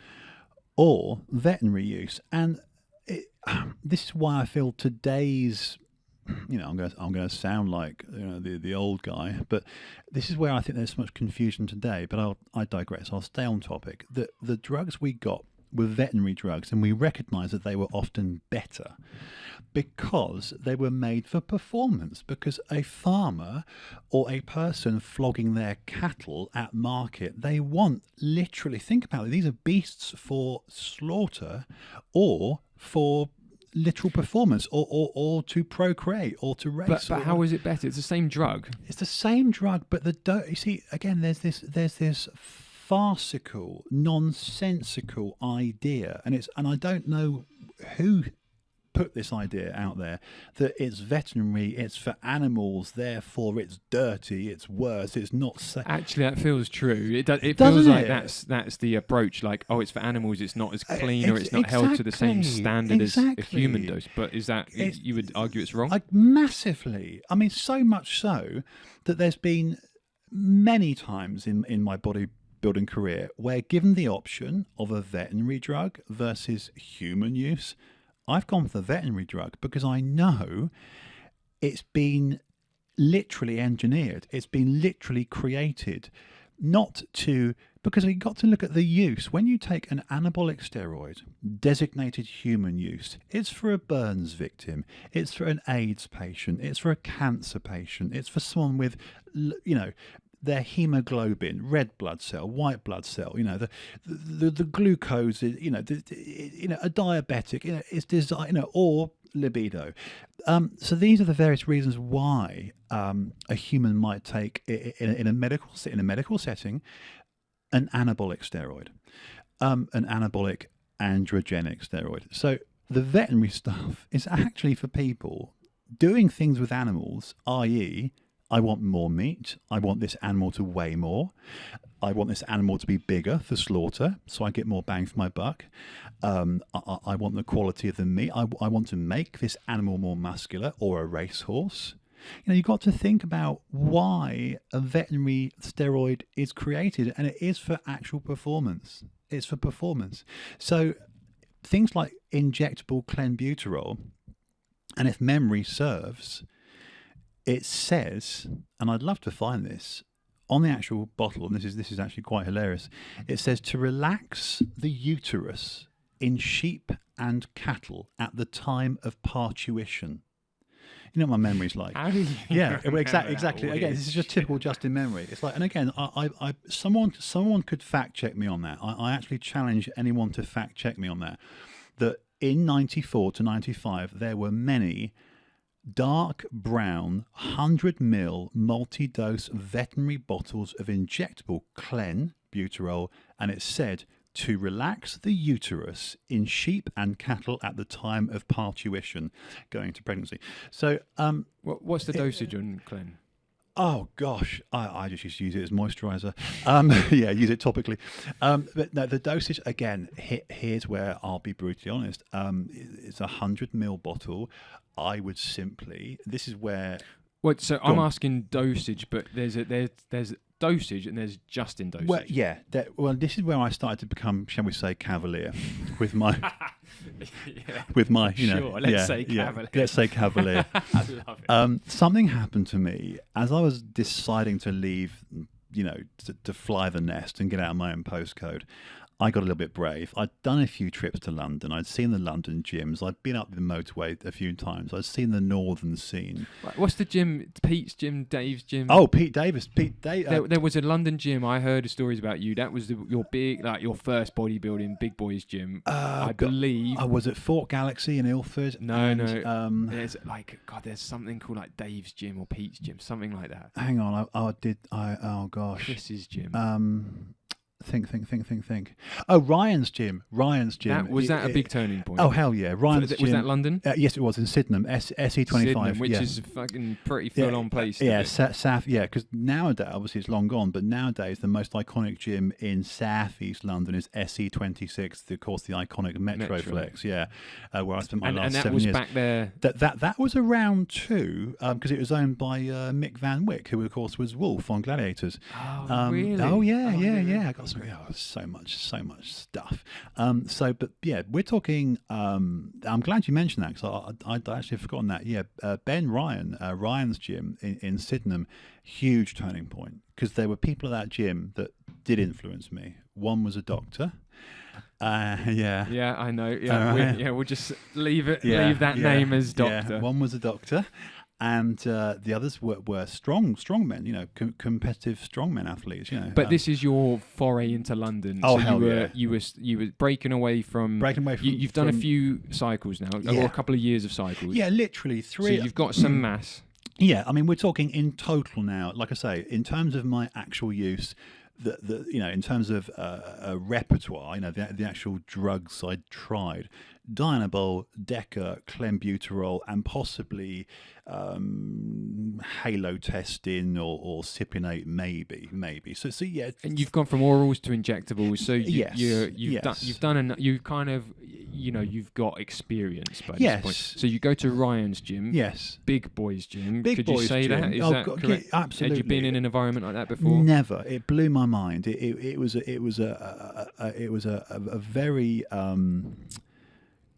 A: or veterinary use. And this is why I feel today's, I'm going to sound like the old guy, but this is where I think there's so much confusion today. But I digress. I'll stay on topic. The drugs we got were veterinary drugs, and we recognise that they were often better because they were made for performance. Because a farmer or a person flogging their cattle at market, they want, literally, think about it, these are beasts for slaughter or for literal performance or to procreate or to race.
B: But how is it better? It's the same drug.
A: It's the same drug, but you see, again, there's this farcical, nonsensical idea, and I don't know who put this idea out there that it's veterinary, it's for animals, therefore it's dirty, it's worse, it's not safe.
B: Actually, that feels true. It feels
A: Doesn't
B: like
A: it?
B: that's the approach. Like, oh, it's for animals, it's not as clean, or it's not held to the same
A: Exactly,
B: standard as a
A: exactly.
B: human dose. But is that you would argue it's wrong?
A: Massively. I mean, so much so that there's been many times in my bodybuilding career where, given the option of a veterinary drug versus human use, I've gone for the veterinary drug because I know it's been literally engineered. It's been literally created not to, because you've got to look at the use. When you take an anabolic steroid, designated human use, it's for a burns victim, it's for an AIDS patient, it's for a cancer patient, it's for someone with, their hemoglobin, red blood cell, white blood cell, the glucose, a diabetic, it's designed, or libido. So these are the various reasons why a human might take in a medical setting an anabolic steroid, an anabolic androgenic steroid. So the veterinary stuff is actually for people doing things with animals, i.e., I want more meat. I want this animal to weigh more. I want this animal to be bigger for slaughter, so I get more bang for my buck. I want the quality of the meat. I want to make this animal more muscular, or a racehorse. You've got to think about why a veterinary steroid is created, and it is for actual performance. It's for performance. So things like injectable clenbuterol, and if memory serves, it says, and I'd love to find this on the actual bottle, and this is actually quite hilarious. It says to relax the uterus in sheep and cattle at the time of parturition. You know what my memory's like.
B: How do you
A: Exactly. Again, this is just typical Justin memory. It's like, and again, someone could fact check me on that. I actually challenge anyone to fact check me on that. That in 94 to 95, there were many dark brown 100ml multi-dose veterinary bottles of injectable clenbuterol, and it said to relax the uterus in sheep and cattle at the time of parturition, going to pregnancy. So,
B: what's the dosage on Clen?
A: Oh gosh, I just used to use it as moisturiser. Use it topically. But no, the dosage again. Here's where I'll be brutally honest. It's 100ml bottle. I would simply. This is where.
B: What? So I'm asking dosage, but there's dosage and there's just in dosage.
A: Well, yeah. This is where I started to become, shall we say, cavalier with my. With my,
B: let's say cavalier.
A: Let's say cavalier.
B: I love it.
A: Something happened to me as I was deciding to leave, to fly the nest and get out of my own postcode. I got a little bit brave. I'd done a few trips to London. I'd seen the London gyms. I'd been up the motorway a few times. I'd seen the northern scene.
B: Right, what's the gym? Pete's gym, Dave's gym?
A: Oh, Pete Davis.
B: There was a London gym. I heard stories about you. That was your your first bodybuilding big boys gym. I believe.
A: I was at Fort Galaxy in Ilford.
B: No. There's there's something called like Dave's gym or Pete's gym, something like that.
A: Hang on. Oh gosh.
B: Chris's gym.
A: Think. Oh, Ryan's gym.
B: Was that a big turning point?
A: Oh, hell yeah. Ryan's gym.
B: Was that London?
A: Yes, it was in Sydenham, SE25.
B: Sydenham, which is a fucking pretty full-on place.
A: Yeah, because nowadays, obviously it's long gone, but nowadays the most iconic gym in South East London is SE26, of course, the iconic Metroflex, where I spent my last 7 years.
B: And that was back there?
A: That was around too, because it was owned by Mick Van Wyck, who of course was Wolf on Gladiators.
B: Oh, really?
A: Oh, yeah. I got so much stuff. We're talking. I'm glad you mentioned that because I'd actually forgotten that. Yeah, Ben Ryan, Ryan's gym in Sydenham, huge turning point because there were people at that gym that did influence me. One was a doctor.
B: Yeah, I know. Yeah, we'll just leave that name as doctor.
A: Yeah. One was a doctor. And the others were strongmen, competitive strongmen athletes,
B: But this is your foray into London.
A: Oh,
B: so
A: hell yeah!
B: You were breaking away from. You've done a few cycles now, or a couple of years of cycles.
A: Yeah, literally 3.
B: So you've got some mass.
A: Yeah, I mean, we're talking in total now. Like I say, in terms of my actual use. In terms of a repertoire, the actual drugs I tried, Dianabol, Deca, clenbuterol, and possibly halotestin or cypionate, maybe. So yeah.
B: And you've gone from orals to injectables, so
A: Yes,
B: you've done you've kind of, you've got experience by this
A: Yes.
B: point. So you go to Ryan's gym,
A: Yes.
B: Big Boys Gym.
A: Big
B: Could
A: Boys
B: you say
A: Gym.
B: that? Is
A: Oh,
B: that
A: God,
B: correct?
A: yeah, absolutely.
B: Had you been in an environment like that before?
A: Never. It blew my mind. It was a very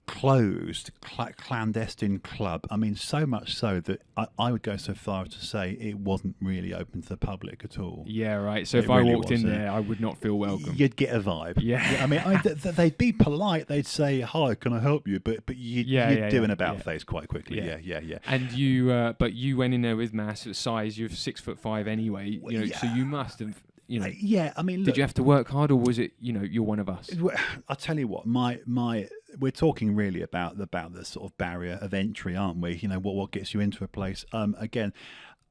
A: closed, clandestine club. I mean, so much so that I would go so far as to say it wasn't really open to the public at all.
B: Yeah, right. So
A: It
B: if I
A: really
B: walked in
A: wasn't.
B: there, I would not feel welcome.
A: You'd get a vibe.
B: Yeah.
A: I mean, they'd be polite. They'd say, "Hi, can I help you?" But you'd do an about face quite quickly. Yeah.
B: And but you went in there with mass size. You're 6'5" anyway. So you must have.
A: Yeah. I mean, look,
B: Did you have to work hard, or was it? You're one of us.
A: I'll tell you what. We're talking really about the sort of barrier of entry, aren't we? What gets you into a place. Again,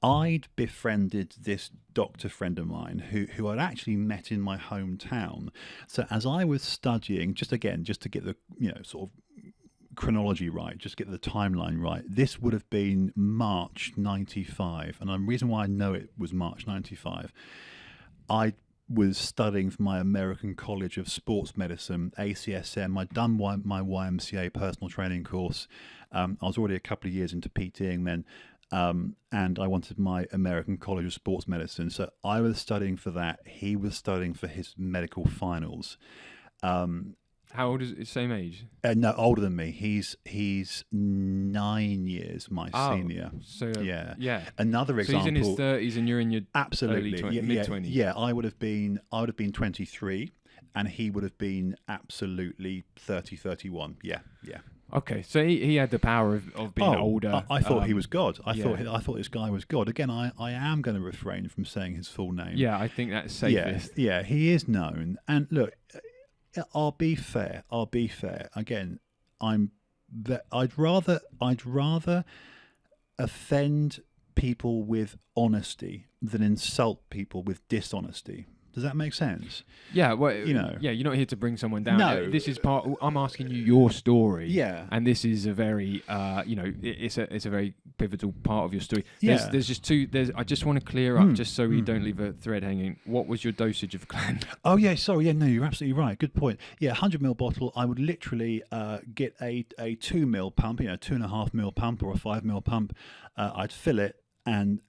A: I'd befriended this doctor friend of mine who I'd actually met in my hometown. So as I was studying, just to get the sort of chronology right, just get the timeline right, this would have been March 95, and the reason why I know it was March 95, I was studying for my American College of Sports Medicine, ACSM. I'd done my YMCA personal training course. I was already a couple of years into PTing then, and I wanted my American College of Sports Medicine. So I was studying for that. He was studying for his medical finals.
B: How old is it? Same age?
A: No, older than me. He's 9 years my senior.
B: So
A: yeah.
B: So
A: Another example.
B: he's in his 30s and you're in your
A: absolutely
B: mid 20s.
A: Yeah, I would have been 23, and he would have been absolutely 30, 31. Yeah.
B: Okay, so he had the power of being older.
A: I thought he was God. I
B: yeah.
A: thought this guy was God. Again, I am going to refrain from saying his full name.
B: Yeah, I think that's safest.
A: Yeah, he is known. And look, I'll be fair. Again, I'd rather offend people with honesty than insult people with dishonesty. Does that make sense?
B: Yeah, well, yeah, you're not here to bring someone down.
A: No.
B: This is I'm asking you your story.
A: Yeah.
B: And this is a very, it's a very pivotal part of your story.
A: Yeah.
B: There's just two. I just want to clear up, just so we don't leave a thread hanging. What was your dosage of Clan?
A: Oh yeah, sorry, yeah, no, you're absolutely right. Good point. Yeah, 100ml bottle. I would literally get a 2ml pump, 2.5 ml pump or a 5ml pump. I'd fill it and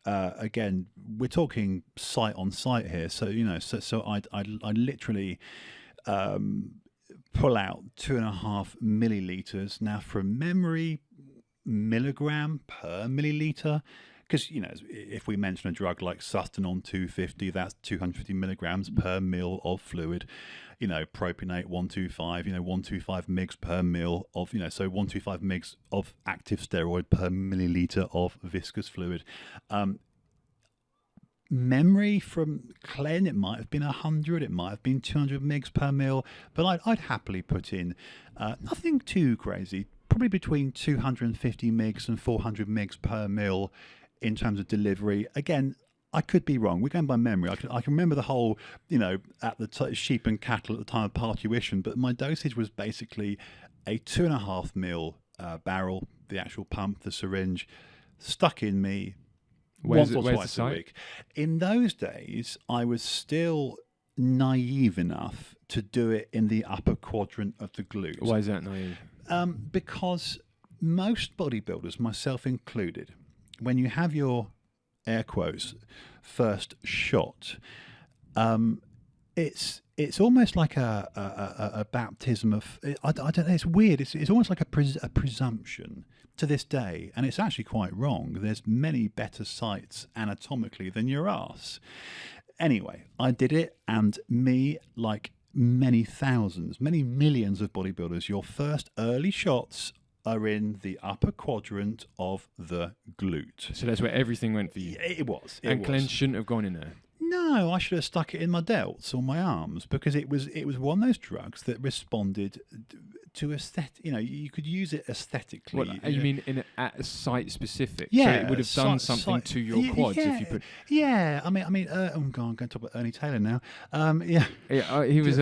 A: again, we're talking site on site here. So so I'd literally pull out 2.5 milliliters. Now, from memory, milligram per milliliter. Because, if we mention a drug like Sustanon 250, that's 250 milligrams per mil of fluid. Propionate 125, 125 mgs per mil of, so 125 mgs of active steroid per milliliter of viscous fluid. Memory from Clen, it might have been 100, it might have been 200 mgs per mil, but I'd happily put in nothing too crazy, probably between 250 mgs and 400 mgs per mil in terms of delivery. Again, I could be wrong. We're going by memory. I can remember the whole, at the sheep and cattle at the time of parturition, but my dosage was basically a 2.5 mil barrel, the actual pump, the syringe, stuck in me once or twice a week. In those days, I was still naive enough to do it in the upper quadrant of the glutes.
B: Why is that naive?
A: Because most bodybuilders, myself included, when you have your air quotes first shot, it's almost like a baptism of I don't know. It's weird. It's almost like a presumption to this day, and it's actually quite wrong. There's many better sites anatomically than your ass. Anyway, I did it, and me, like many thousands, many millions of bodybuilders, your first early shots are in the upper quadrant of the glute.
B: So that's where everything went for you.
A: It was.
B: And Glenn shouldn't have gone in there.
A: No, I should have stuck it in my delts or my arms, because it was one of those drugs that responded to aesthetic. You could use it aesthetically.
B: What, you mean at a site specific?
A: Yeah,
B: so it would have done something to your quads if you put.
A: Yeah, I mean, oh God, I'm going to talk about Ernie Taylor now.
B: He was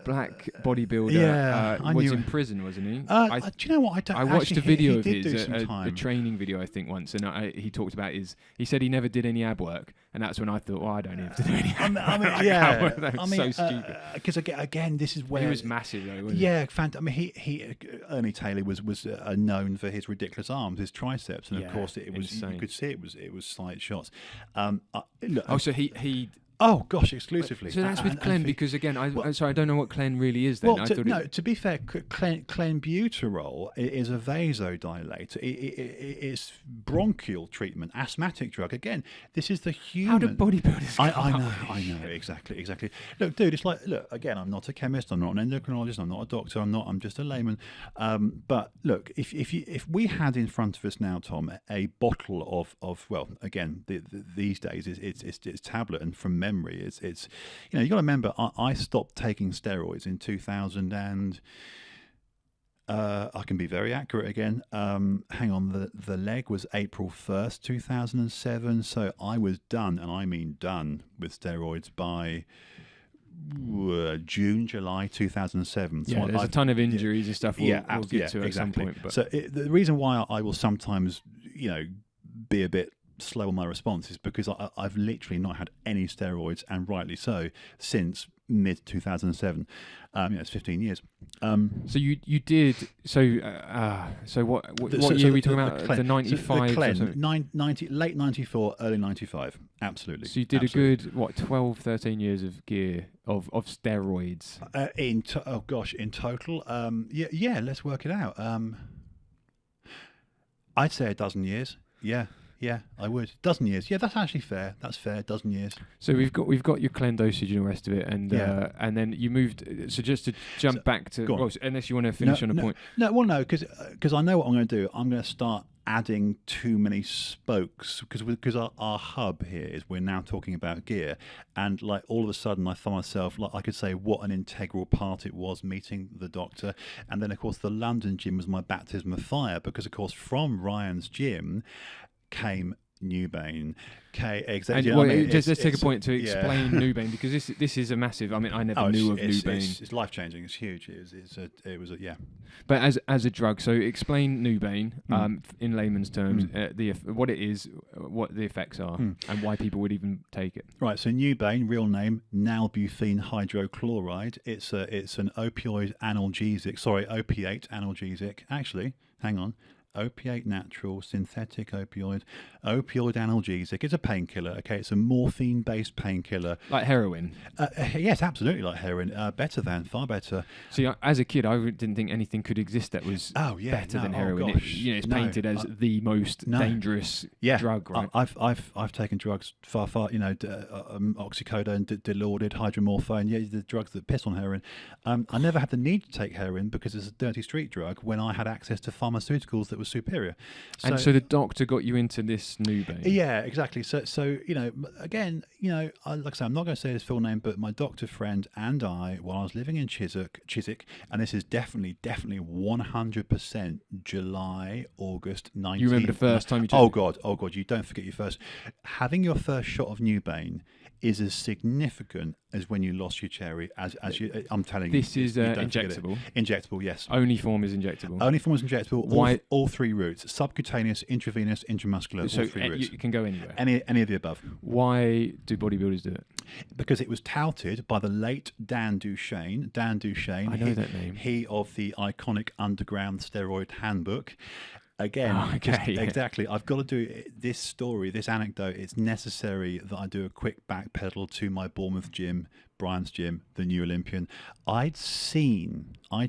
B: black bodybuilder.
A: Yeah, I
B: was
A: knew
B: in
A: it.
B: prison, wasn't he?
A: Do you know what?
B: I watched
A: actually,
B: a video
A: he
B: of
A: did do
B: his,
A: some
B: a
A: time.
B: training video, I think, once, and he talked about he said he never did any ab work, and that's when I thought, well, I don't have to do any ab
A: I mean,
B: work.
A: yeah.
B: That was so stupid.
A: Because again, this is where
B: He was massive, though, wasn't
A: yeah, I mean, he Ernie Taylor was known for his ridiculous arms, his triceps, and of
B: Yeah,
A: course it was
B: insane.
A: you could see it was slight shots. Look,
B: Oh, so he.
A: oh gosh, exclusively.
B: So that's with
A: And
B: Clen,
A: for-
B: because again, sorry, I don't know what Clen really is. Then
A: Well,
B: I thought
A: to be fair, clenbuterol is a vasodilator. It's bronchial treatment, asthmatic drug. Again, this is the human.
B: how do bodybuilders?
A: I know, exactly. Look, dude, it's like, look, again, I'm not a chemist, I'm not an endocrinologist, I'm not a doctor, I'm just a layman. But look, if we had in front of us now, Tom, a bottle of well, again, these days it's tablet, and from memory, it's you got to remember, I stopped taking steroids in 2000 and. I can be very accurate again. Hang on, the leg was April 1st, 2007. So I was done, and I mean done, with steroids by June, July 2007.
B: Yeah,
A: So
B: there's a ton of injuries and stuff. We'll get to
A: exactly.
B: at some point. But
A: So the reason why I will sometimes, be a bit slow on my response is because I've literally not had any steroids, and rightly so, since mid 2007. It's 15 years.
B: so you did so what year are we talking about? The 95
A: the
B: or something?
A: 90, late 94, early 95. Absolutely.
B: So you did
A: Absolutely.
B: a good 12, 13 years of gear of steroids.
A: In total, yeah. Let's work it out. I'd say a dozen years. Yeah, I would. Dozen years. Yeah, that's actually fair. That's fair. Dozen years.
B: So we've got your Clen dosage and the rest of it, and
A: Yeah.
B: and then you moved. So just to jump back to,
A: go on.
B: well, unless you want to finish on a point.
A: No, because I know what I'm going to do. I'm going to start adding too many spokes, because our hub here is we're now talking about gear, and like all of a sudden I find myself, like, I could say what an integral part it was meeting the doctor, and then of course the London gym was my baptism of fire, because of course from Ryan's gym came Nubain. Exactly.
B: And let's take a point to explain Nubain, because this is a massive. I mean, I never knew of Nubain.
A: It's life changing. It's huge. It was yeah.
B: But as a drug, so explain Nubain in layman's terms, what it is, what the effects are, and why people would even take it.
A: Right. So Nubain, real name nalbuphine hydrochloride. It's an opioid analgesic. Sorry, opiate analgesic. Actually, hang on. Opiate natural synthetic opioid analgesic. It's a painkiller. Okay, it's a morphine-based painkiller,
B: Like heroin.
A: Yes, absolutely, like heroin. Far better.
B: See, as a kid, I didn't think anything could exist that was better than heroin. It's painted as the most dangerous drug. Right?
A: I've taken drugs far. Oxycodone, Dilaudid, hydromorphone. Yeah, the drugs that piss on heroin. I never had the need to take heroin because it's a dirty street drug, when I had access to pharmaceuticals that were superior.
B: So the doctor got you into this Nubain.
A: Yeah, exactly. So again, like I say, I'm not going to say his full name, but my doctor friend and I, while I was living in Chiswick, and this is definitely 100% July, August 19.
B: You remember the first time you took
A: it? Oh God, you don't forget your first. Having your first shot of Nubain is as significant as when you lost your cherry. As you, I'm telling you,
B: this is injectable.
A: Injectable, yes.
B: Only form is injectable.
A: Only form is injectable.
B: Why?
A: All three routes: subcutaneous, intravenous, intramuscular.
B: So
A: all three routes.
B: you can go anywhere.
A: Any of the above.
B: Why do bodybuilders do it?
A: Because it was touted by the late Dan Duchesne.
B: I know that name.
A: He of the iconic Underground Steroid Handbook. Again, exactly. I've got to do this story, this anecdote. It's necessary that I do a quick backpedal to my Bournemouth gym, Brian's gym, the New Olympian. I'd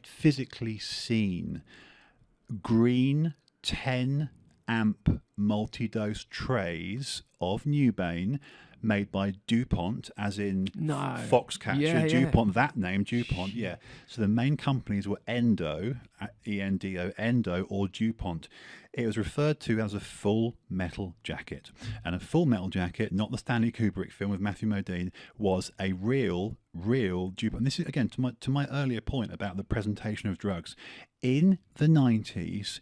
A: physically seen green 10 amp multi-dose trays of Nubain made by DuPont, as in Foxcatcher, DuPont, that name, DuPont, yeah. So the main companies were Endo, E-N-D-O, Endo, or DuPont. It was referred to as a full metal jacket. And a full metal jacket, not the Stanley Kubrick film with Matthew Modine, was a real DuPont. And this is, again, to my earlier point about the presentation of drugs. In the 90s,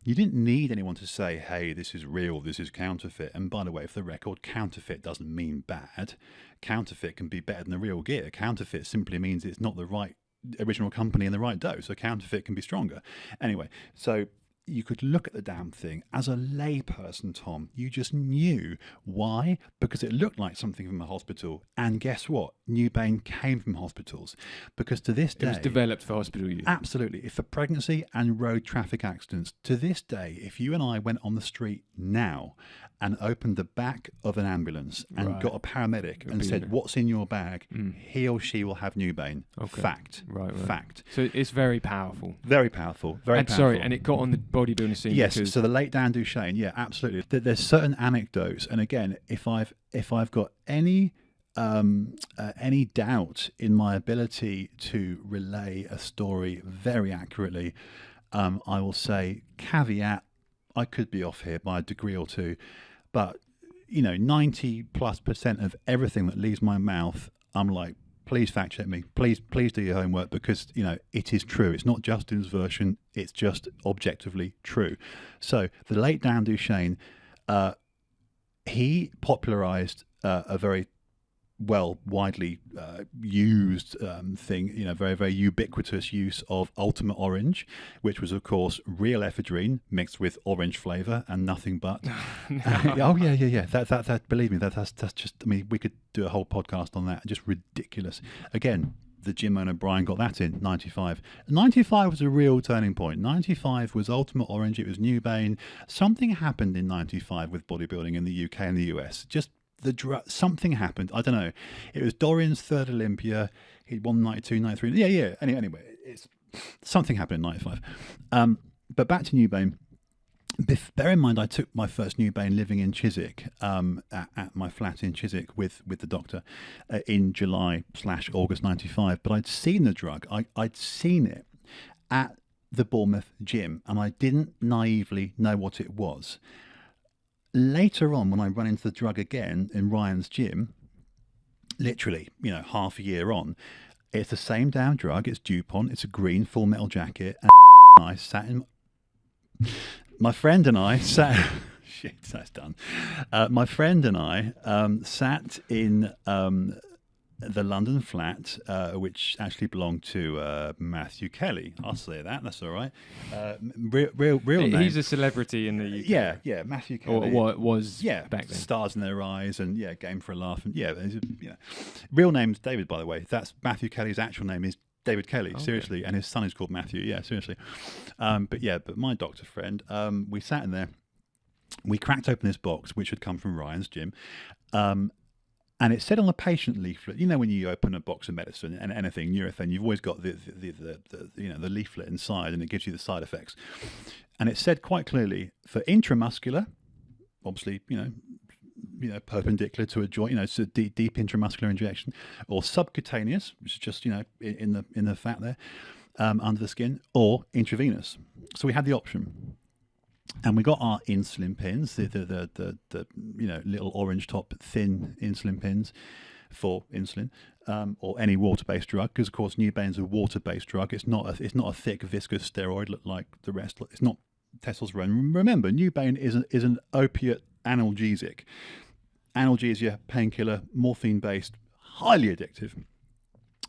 A: You didn't need anyone to say, hey, this is real, this is counterfeit. And by the way, for the record, counterfeit doesn't mean bad. Counterfeit can be better than the real gear. Counterfeit simply means it's not the right original company in the right dough. So counterfeit can be stronger. Anyway, so you could look at the damn thing as a layperson, Tom. You just knew. Why? Because it looked like something from a hospital. And guess what? Nubain came from hospitals. Because to this day...
B: It was developed for hospital use.
A: Absolutely. For pregnancy and road traffic accidents. To this day, if you and I went on the street now and opened the back of an ambulance and got a paramedic and said, what's in your bag? He or she will have Nubain. Okay. Fact.
B: Right.
A: Fact.
B: So it's very powerful.
A: Very powerful. Very powerful.
B: Sorry, and it got on the bodybuilding scene.
A: Yes, so the late Dan Duchesne, yeah, absolutely. There's certain anecdotes, and again, if I've got any doubt in my ability to relay a story very accurately, I will say caveat. I could be off here by a degree or two, but 90+% of everything that leaves my mouth, I'm like, please fact check me. Please do your homework, because it is true. It's not Justin's version. It's just objectively true. So the late Dan Duchesne, he popularized a very widely used thing, very, very ubiquitous use of Ultimate Orange, which was, of course, real ephedrine mixed with orange flavor and nothing but. Oh yeah. That believe me, that's just. I mean, we could do a whole podcast on that. Just ridiculous. Again, the Jim O'Brien got that in 95. 95 was a real turning point. 95 was Ultimate Orange. It was Nubain. Something happened in 95 with bodybuilding in the UK and the US. Just something happened. I don't know. It was Dorian's third Olympia. He'd won 92, 93. Yeah. Anyway, it's something happened in 95. But back to Nubain. Bear in mind, I took my first Nubain living in Chiswick, at my flat in Chiswick with the doctor in July/August 95. But I'd seen the drug. I'd seen it at the Bournemouth gym, and I didn't naively know what it was. Later on, when I run into the drug again in Ryan's gym, literally, half a year on, it's the same damn drug. It's DuPont. It's a green full metal jacket. And I sat in... My friend and I sat... Shit, that's done. My friend and I sat in the London flat, which actually belonged to Matthew Kelly. I'll say that. That's all right. Real name.
B: He's a celebrity in the UK.
A: Yeah, Matthew Kelly.
B: Or was back then.
A: Stars in their eyes, and game for a laugh, and real name's David, by the way. That's Matthew Kelly's actual name is David Kelly. Okay. Seriously, and his son is called Matthew. Yeah, seriously. But my doctor friend, we sat in there. We cracked open this box, which had come from Ryan's gym. And it said on the patient leaflet, when you open a box of medicine and anything, Nurofen, you've always got the leaflet inside, and it gives you the side effects. And it said quite clearly, for intramuscular, obviously, perpendicular to a joint, it's a deep intramuscular injection, or subcutaneous, which is just, in the fat there, under the skin, or intravenous. So we had the option. And we got our insulin pins, the little orange top thin insulin pins for insulin, or any water-based drug, because of course Nubain's a water-based drug. It's not a thick viscous steroid like the rest. It's not testosterone. Remember, Nubain is an opiate analgesic, analgesia, painkiller, morphine-based, highly addictive.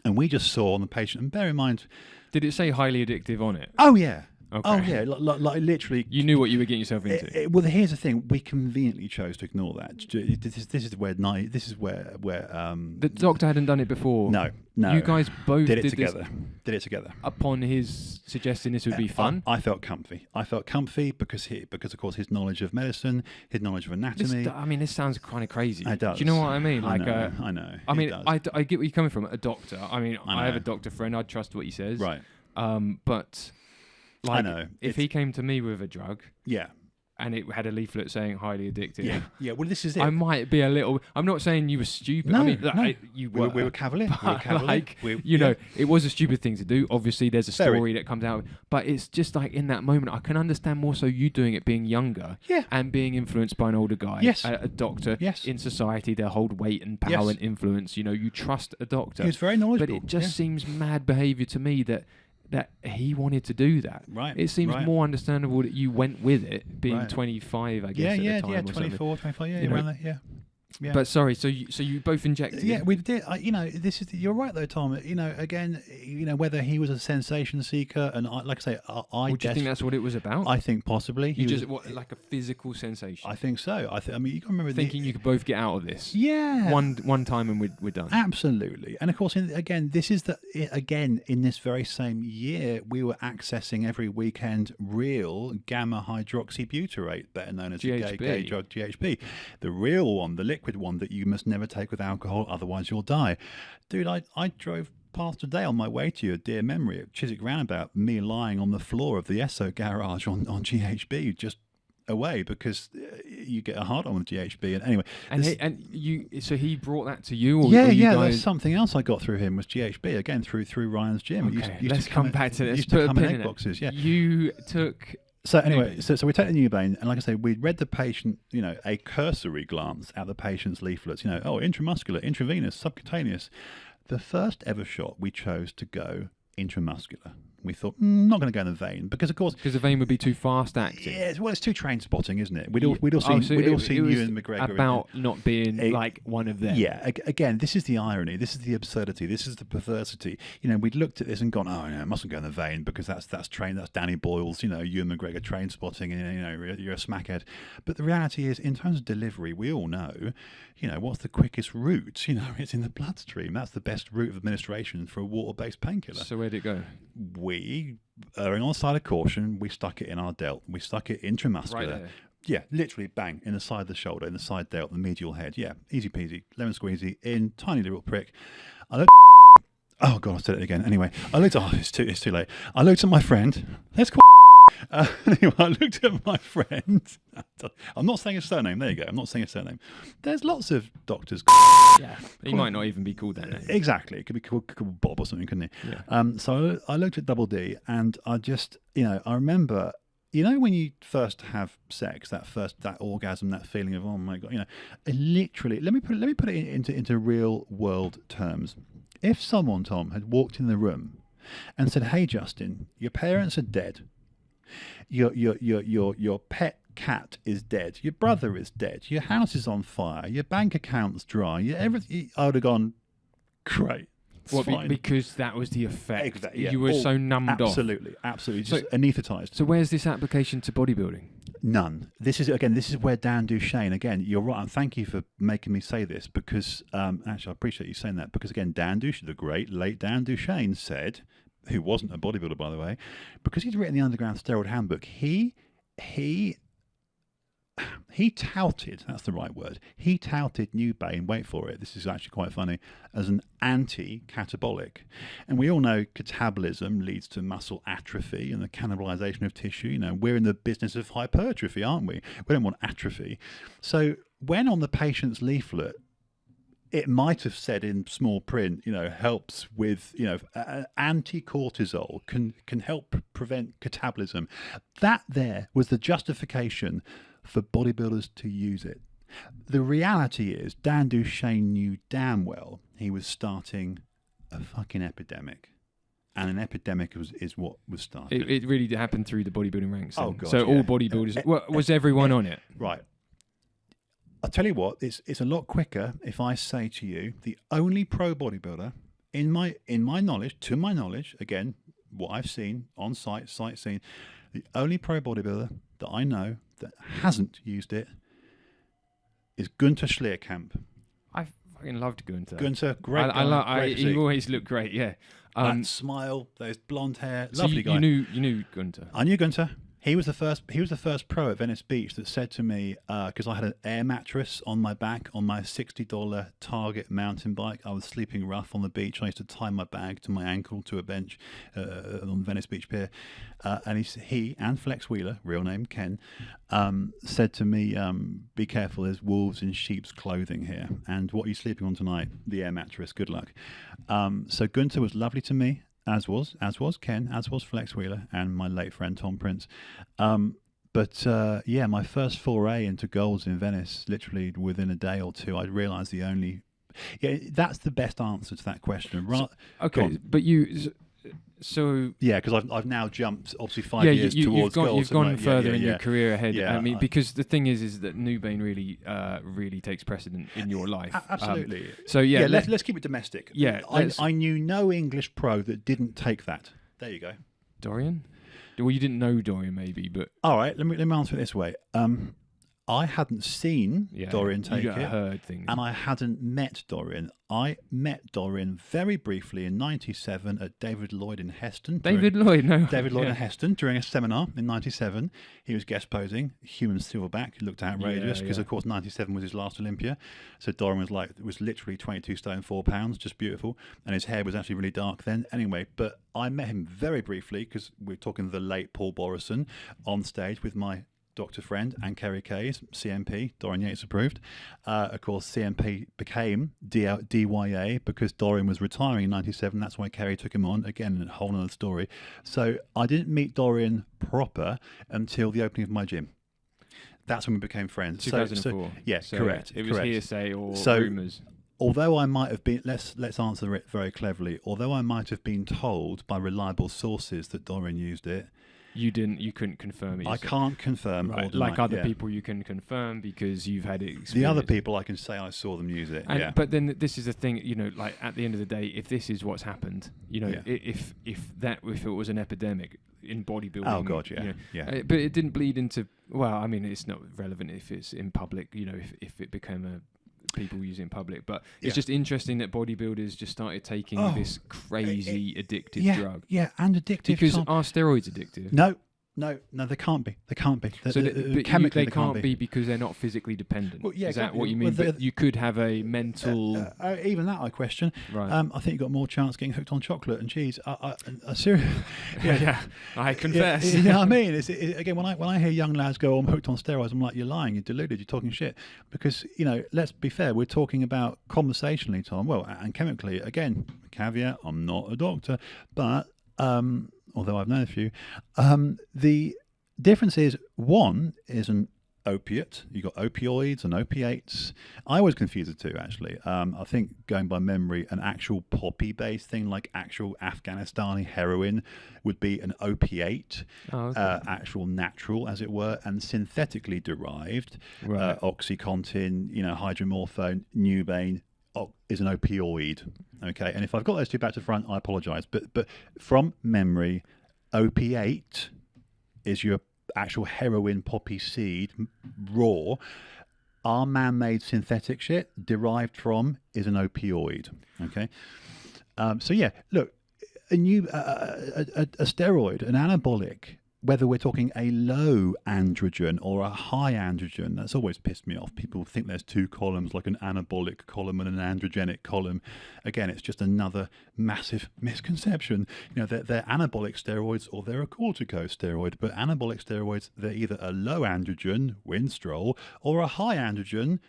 A: And we just saw on the patient, and bear in mind,
B: did it say highly addictive on it?
A: Oh yeah.
B: Okay.
A: Oh yeah, like literally.
B: You knew what you were getting yourself into.
A: Well, here's the thing: we conveniently chose to ignore that. This is where
B: the doctor hadn't done it before.
A: No.
B: You guys both
A: did it together. Did it together
B: upon his suggesting this would be fun.
A: I felt comfy. because of course his knowledge of medicine, his knowledge of anatomy.
B: This sounds kind of crazy.
A: It does.
B: Do you know what I mean?
A: I know.
B: I mean, I get where you're coming from. A doctor. I have a doctor friend. I trust what he says.
A: Right.
B: But.
A: I know.
B: If he came to me with a drug,
A: yeah,
B: and it had a leaflet saying highly addictive,
A: yeah. Well, this is it.
B: I might be a little. I'm not saying you were stupid.
A: No,
B: you
A: were. We were cavalier.
B: It was a stupid thing to do. Obviously, there's a story that comes out, but it's just like in that moment, I can understand more so you doing it being younger, and being influenced by an older guy, a doctor, in society. They hold weight and power and influence. You trust a doctor.
A: He was very knowledgeable,
B: but it just seems mad behaviour to me that that he wanted to do that.
A: Right.
B: It seems more understandable that you went with it, being 25, I guess, at the time.
A: Yeah,
B: or
A: 24, 25, yeah,
B: You know,
A: around there, yeah. Yeah.
B: But sorry, so you both injected?
A: Yeah, we did. This is. You're right though, Tom. Again, whether he was a sensation seeker, and like I say,
B: Or do you think that's what it was about?
A: I think possibly.
B: You just like a physical sensation.
A: I think so. I mean, you can remember
B: thinking you could both get out of this.
A: Yeah.
B: One time and we're done.
A: Absolutely. And of course, this is in this very same year, we were accessing every weekend real gamma hydroxybutyrate, better known as the gay drug GHB, the real one, the liquid one that you must never take with alcohol, otherwise you'll die. Dude, I drove past today on my way to your dear memory at Chiswick Roundabout, me lying on the floor of the Esso garage on GHB, just away because you get a hard on with GHB. And anyway,
B: so he brought that to you, or
A: yeah, that's something else I got through him was GHB again through Ryan's gym.
B: Okay, let's come back to this.
A: Used to come in egg boxes. Yeah,
B: you took.
A: So anyway, so we take the Nubain, and like I say, we read the patient, a cursory glance at the patient's leaflets. Intramuscular, intravenous, subcutaneous. The first ever shot we chose to go intramuscular. We thought, not going to go in the vein because, of course,
B: the vein would be too fast acting.
A: Yeah, well, it's too train spotting, isn't it? We'd all seen Ewan McGregor
B: about not being like one of them.
A: Yeah, again, this is the irony, this is the absurdity, this is the perversity. We'd looked at this and gone, it mustn't go in the vein because that's Danny Boyle's, Ewan McGregor train spotting, and you're a smackhead. But the reality is, in terms of delivery, we all know, what's the quickest route? It's in the bloodstream. That's the best route of administration for a water-based painkiller.
B: So where'd it go?
A: We, erring on the side of caution, we stuck it in our delt. We stuck it intramuscular.
B: Right there.
A: Yeah, literally bang, in the side of the shoulder, in the side delt, the medial head. Yeah, easy peasy, lemon squeezy, in, tiny little prick. Oh God, I said it again. Anyway, it's too late. I looked at my friend. Let's call anyway, I looked at my friend. I'm not saying his surname. There you go. I'm not saying his surname. There's lots of doctors.
B: Yeah, he might not even be called that name.
A: Exactly. It could be called Bob or something, couldn't he?
B: Yeah.
A: So I looked at Double D, and I just, I remember, when you first have sex, that orgasm, that feeling of, oh my God, literally. Let me put it into real world terms. If someone, Tom, had walked in the room and said, "Hey, Justin, your parents are dead. Your pet cat is dead. Your brother is dead. Your house is on fire. Your bank account's dry. Everything." I would have gone, great.
B: Because that was the effect.
A: Exactly, yeah.
B: You were so numbed off.
A: Absolutely. Just anaesthetised.
B: So where's this application to bodybuilding?
A: None. This is where Dan Duchesne, again, you're right, and thank you for making me say this because, actually I appreciate you saying that because, again, the great late Dan Duchesne said, who wasn't a bodybuilder, by the way, because he'd written the Underground Steroid Handbook, he touted, that's the right word, he touted Nubain, wait for it, this is actually quite funny, as an anti-catabolic. And we all know catabolism leads to muscle atrophy and the cannibalization of tissue. We're in the business of hypertrophy, aren't we? We don't want atrophy. So when on the patient's leaflet, it might have said in small print, helps with, anti-cortisol, can help prevent catabolism. That there was the justification for bodybuilders to use it. The reality is, Dan Duchesne knew damn well he was starting a fucking epidemic. And an epidemic is what was started.
B: It really happened through the bodybuilding ranks.
A: Oh, God,
B: so all bodybuilders, was everyone on it?
A: Right. I'll tell you what, it's a lot quicker if I say to you, the only pro bodybuilder in my knowledge, to my knowledge, again, what I've seen on sightseeing, the only pro bodybuilder that I know that hasn't used it is Gunther Schlierkamp.
B: I fucking loved Gunther.
A: Gunther, great guy.
B: He always looked great, yeah.
A: That smile, those blonde hair,
B: so
A: lovely guy.
B: You knew Gunther.
A: I knew Gunther. He was the first pro at Venice Beach that said to me, because I had an air mattress on my back on my $60 Target mountain bike. I was sleeping rough on the beach. I used to tie my bag to my ankle to a bench on Venice Beach Pier. And he and Flex Wheeler, real name Ken, said to me, "Be careful, there's wolves in sheep's clothing here. And what are you sleeping on tonight? The air mattress. Good luck." So Gunther was lovely to me. As was Ken, as was Flex Wheeler, and my late friend Tom Prince. But my first foray into goals in Venice, literally within a day or two, I realised that's the best answer to that question.
B: Okay, but So
A: Yeah, because I've now jumped obviously 5
B: yeah,
A: years towards goals.
B: you've gone further in your
A: Yeah.
B: career ahead.
A: Yeah,
B: I mean, because the thing is that Nubain really takes precedent in your life.
A: Absolutely.
B: So yeah,
A: let's keep it domestic.
B: Yeah,
A: I knew no English pro that didn't take that. There you go.
B: Dorian. Well, you didn't know Dorian, maybe, but
A: All right, let me answer it this way. I hadn't seen Dorian take
B: you
A: it,
B: heard things.
A: and I hadn't met Dorian. I met Dorian very briefly in '97 at David Lloyd in Heston.
B: David Lloyd
A: in Heston during a seminar in '97. He was guest posing, human silverback. He looked outrageous because, of course, '97 was his last Olympia. So Dorian was literally 22 stone 4 pounds, just beautiful, and his hair was actually really dark then. Anyway, but I met him very briefly because we're talking the late Paul Borison on stage with my doctor friend and Kerry Kayes, CMP, Dorian Yates approved. Of course, CMP became DYA because Dorian was retiring in '97. That's why Kerry took him on. Again, a whole other story. So I didn't meet Dorian proper until the opening of my gym. That's when we became friends.
B: 2004.
A: Yes, correct.
B: It was
A: correct.
B: hearsay or
A: So,
B: rumours.
A: Although I might have been, let's answer it very cleverly. Although I might have been told by reliable sources that Dorian used it,
B: you couldn't confirm it.
A: I can't confirm.
B: Right.
A: Or deny,
B: like other people, you can confirm because you've had it.
A: The other people, I can say I saw them use it.
B: And, but then this is the thing, like at the end of the day, if this is what's happened, if it was an epidemic in bodybuilding.
A: Oh God, yeah.
B: But it didn't bleed into. Well, I mean, it's not relevant if it's in public. If it became people use it in public, but it's just interesting that bodybuilders just started taking this crazy addictive drug.
A: Yeah, and addictive.
B: Because are steroids addictive?
A: No, they can't be. They can't be.
B: Chemically, they can't be because they're not physically dependent.
A: Well, yeah,
B: is that what you mean? But you could have a mental.
A: Even that, I question.
B: Right.
A: I think you've got more chance getting hooked on chocolate and cheese. Seriously.
B: Yeah, I confess.
A: You know what I mean? Again, when I hear young lads go, "I'm hooked on steroids," I'm like, "You're lying. You're deluded. You're talking shit." Because let's be fair. We're talking about conversationally, Tom. Well, and chemically. Again, caveat: I'm not a doctor, but. Although I've known a few, the difference is one is an opiate. You've got opioids and opiates. I always confuse the two, actually. I think going by memory, an actual poppy-based thing like actual Afghanistani heroin would be an opiate, actual natural, as it were, and synthetically derived, OxyContin, hydromorphone, Nubain, is an opioid. Okay, and if I've got those two back to front, I apologise. But from memory, opiate is your actual heroin poppy seed, raw. Our man-made synthetic shit derived from is an opioid. Okay, so yeah, look, a steroid, an anabolic. Whether we're talking a low androgen or a high androgen, that's always pissed me off. People think there's two columns, like an anabolic column and an androgenic column. Again, it's just another massive misconception. They're anabolic steroids or they're a corticosteroid, but anabolic steroids, they're either a low androgen, Winstrol, or a high androgen,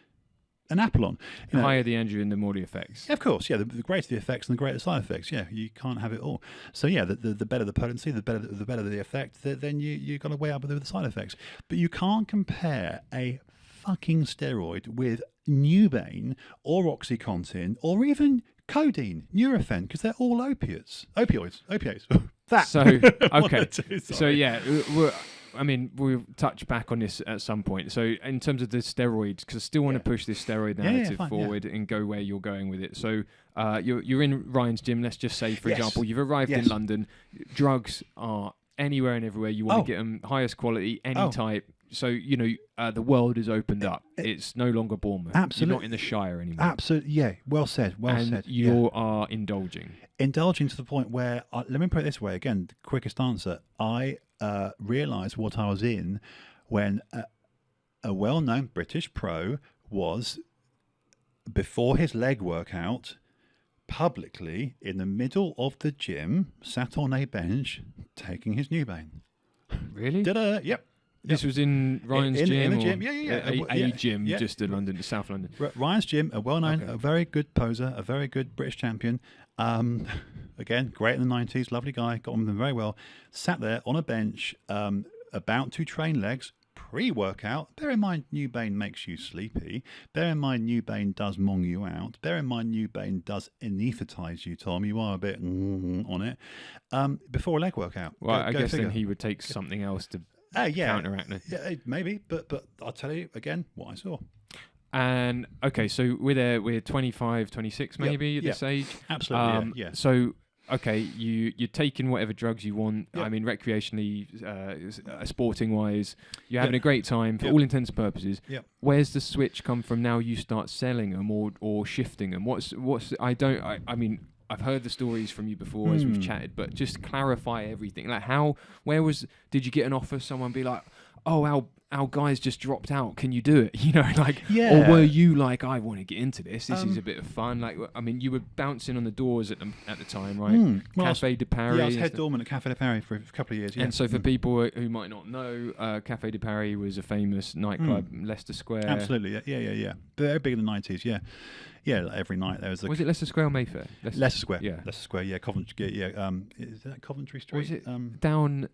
A: an Apollon.
B: The higher the androgen, the more the effects.
A: Of course, yeah. The greater the effects and the greater side effects. Yeah, you can't have it all. So yeah, the better the potency, the better the effect. Then you got to weigh up with the side effects. But you can't compare a fucking steroid with Nubain or OxyContin or even codeine, Nurofen, because they're all opiates. That.
B: So okay. So yeah. We'll touch back on this at some point. So in terms of the steroids, because I still want to push this steroid narrative forward and go where you're going with it. So you're in Ryan's gym. Let's just say, for example, you've arrived in London. Drugs are anywhere and everywhere. You want to get them highest quality, any type. So, the world has opened up. It's no longer Bournemouth.
A: Absolutely.
B: You're not in the Shire anymore.
A: Absolutely. Yeah. Well said.
B: And you are indulging.
A: Indulging to the point where, let me put it this way. Again, the quickest answer. I realised what I was in when a well-known British pro was, before his leg workout, publicly in the middle of the gym, sat on a bench, taking his Nubain.
B: Really?
A: Ta-da! Yep.
B: This was in Ryan's gym?
A: In the gym, yeah.
B: A gym, just in London, South London.
A: Ryan's gym, a well-known, a very good poser, a very good British champion. Again, great in the 90s, lovely guy, got on with them very well. Sat there on a bench, about to train legs, pre-workout, bear in mind Nubain makes you sleepy. Bear in mind Nubain does mong you out. Bear in mind Nubain does anaesthetize you, Tom. You are a bit on it. Before a leg workout.
B: Well, I
A: go
B: guess
A: figure.
B: then he would take something else to
A: Yeah.
B: counteract it.
A: Yeah, maybe, but I'll tell you again what I saw.
B: And okay, so we're 25, 26 maybe at this age.
A: Absolutely, yeah.
B: So okay, you're taking whatever drugs you want.
A: Yep.
B: I mean, recreationally, sporting wise, you're having a great time for all intents and purposes.
A: Yep.
B: Where's the switch come from now? You start selling them or shifting them. I mean, I've heard the stories from you before as we've chatted, but just clarify everything. Like did you get an offer? Someone be like, oh, our guys just dropped out. Can you do it? You know, like, or were you like, I want to get into this. This is a bit of fun. Like, I mean, you were bouncing on the doors at the time, right? Cafe de Paris.
A: Yeah, I was head doorman at Cafe de Paris for a couple of years. Yeah.
B: And so, for people who might not know, Cafe de Paris was a famous nightclub, Leicester Square.
A: Absolutely, yeah. Very big in the 90s, yeah. Yeah, like every night there was.
B: Was it Leicester Square or Mayfair?
A: Leicester Square.
B: Yeah.
A: Leicester Square. Yeah, Coventry. Yeah. Is that Coventry Street?
B: Was it down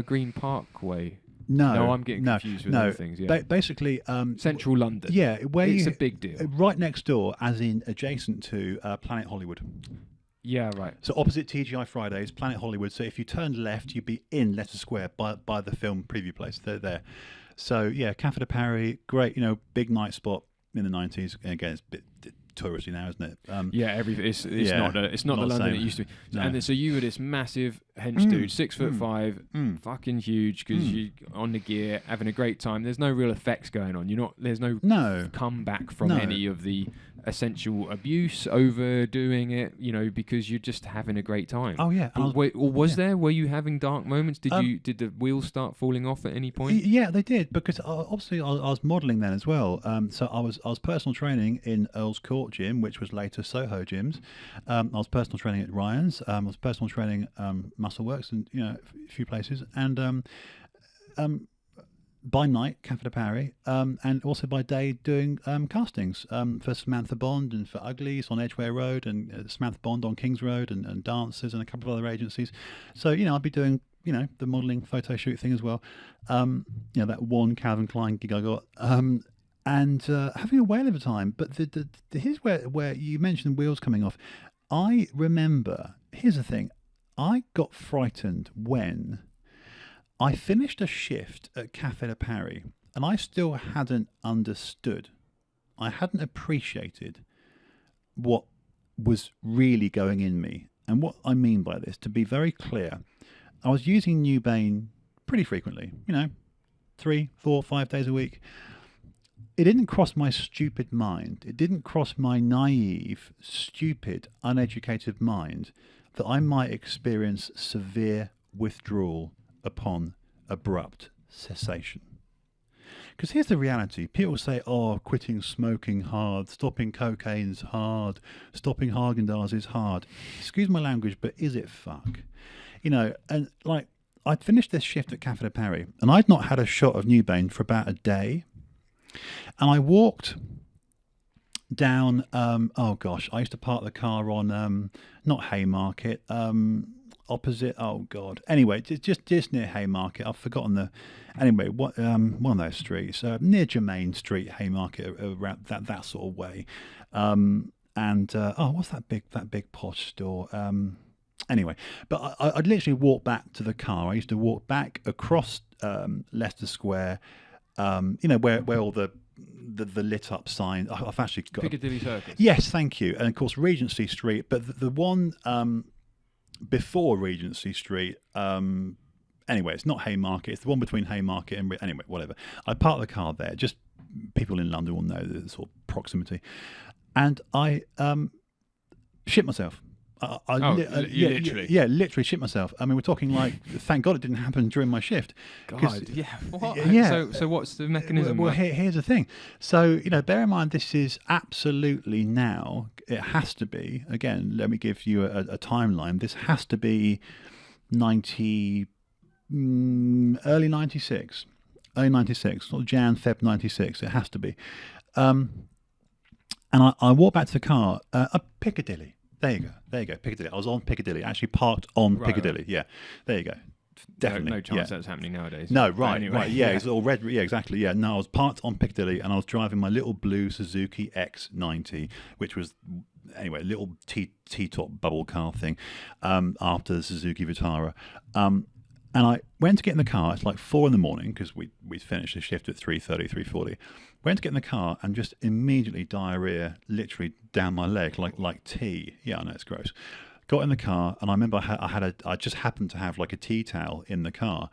B: Green Parkway?
A: No,
B: I'm getting confused with other things. Yeah.
A: Basically,
B: Central London.
A: Yeah,
B: it's a big deal.
A: Right next door, as in adjacent to Planet Hollywood.
B: Yeah, right.
A: So opposite TGI Fridays, Planet Hollywood. So if you turned left, you'd be in Leicester Square by the film preview place. They're there. So yeah, Cafe de Paris, great. Big night spot in the 90s. And again, it's a bit touristy now, isn't it?
B: It's not the London it used to be. No. And then, so you were this massive hench dude, 6'5", fucking huge, because you on the gear, having a great time. There's no real effects going on. There's no comeback from any of the essential abuse, overdoing it. Because you're just having a great time.
A: Oh yeah.
B: Were you having dark moments? Did the wheels start falling off at any point?
A: Yeah, they did, because obviously I was modelling then as well. So I was personal training in Earl's Court Gym, which was later Soho Gyms. I was personal training at Ryan's. I was personal training Muscleworks and a few places, and by night Cafe de Paris, and also by day doing castings for Samantha Bond and for Uglies on Edgware Road, and Samantha Bond on Kings Road, and Dancers and a couple of other agencies. So I'd be doing the modelling photo shoot thing as well. That one Calvin Klein gig I got. And having a whale of a time. But here's where you mentioned wheels coming off. I remember, here's the thing, I got frightened when I finished a shift at Cafe de Paris, and I still hadn't understood, I hadn't appreciated what was really going in me. And what I mean by this, to be very clear, I was using Nubain pretty frequently, 3, 4, 5 days a week. It didn't cross my stupid mind. It didn't cross my naive, stupid, uneducated mind that I might experience severe withdrawal upon abrupt cessation. Because here's the reality. People say, quitting smoking hard, stopping cocaine's hard, stopping Haagen-Dazs is hard. Excuse my language, but is it fuck? And like, I'd finished this shift at Cafe de Paris, and I'd not had a shot of Nubain for about a day. And I walked down, I used to park the car on, not Haymarket, opposite, anyway, just near Haymarket. I've forgotten one of those streets, near Jermaine Street, Haymarket, around that sort of way. What's that big posh store? Anyway, but I'd literally walk back to the car. I used to walk back across Leicester Square, where all the lit up signs. I've actually got
B: Piccadilly Circus.
A: Yes, thank you. And of course Regency Street, but the one before Regency Street. Anyway, it's not Haymarket. It's the one between Haymarket and anyway, whatever. I parked the car there. Just people in London will know the sort of proximity, and I shit myself.
B: Literally?
A: Yeah, literally shit myself. I mean, we're talking like, thank God it didn't happen during my shift.
B: God, yeah. What?
A: Yeah.
B: So what's the mechanism?
A: Well, here's the thing. So, bear in mind, this is absolutely now, it has to be, again, let me give you a timeline. This has to be early 96, not Jan, Feb 96. It has to be. And I walked back to the car, up Piccadilly. There you go, Piccadilly. I was on Piccadilly, actually parked on Piccadilly. Right. Yeah, there you go. Definitely,
B: no chance that's happening nowadays.
A: No,
B: But
A: right,
B: anyway,
A: right, yeah, it's all red. Yeah, exactly. Yeah, no, I was parked on Piccadilly, and I was driving my little blue Suzuki X90, which was anyway a little T-top bubble car thing, after the Suzuki Vitara, and I went to get in the car. It's like 4 a.m. because we finished the shift at 3:30, 3:40. Went to get in the car and just immediately diarrhea, literally down my leg, like tea. Yeah, I know it's gross. Got in the car, and I remember I just happened to have like a tea towel in the car,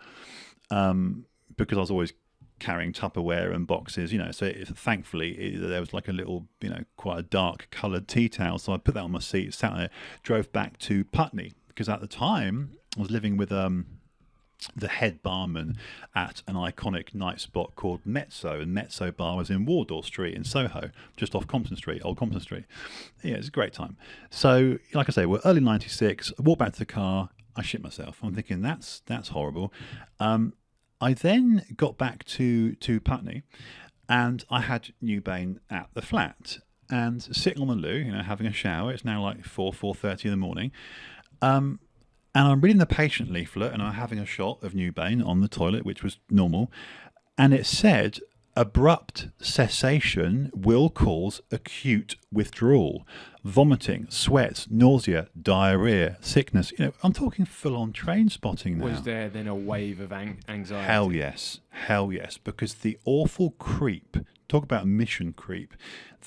A: because I was always carrying Tupperware and boxes, So thankfully, there was like a little, quite a dark coloured tea towel. So I put that on my seat, sat there, drove back to Putney, because at the time I was living with the head barman at an iconic night spot called Mezzo, and Mezzo Bar was in Wardour Street in Soho, just off Compton Street, Old Compton Street. Yeah, it's a great time. So, like I say, we're early '96. I walk back to the car. I shit myself. I'm thinking that's horrible. I then got back to Putney, and I had Nubain at the flat and sitting on the loo, having a shower. It's now like 4:30 in the morning. And I'm reading the patient leaflet, and I'm having a shot of Nubain on the toilet, which was normal. And it said, abrupt cessation will cause acute withdrawal, vomiting, sweats, nausea, diarrhea, sickness. I'm talking full-on train spotting now.
B: Was there then a wave of anxiety?
A: Hell yes, because the awful creep, talk about mission creep,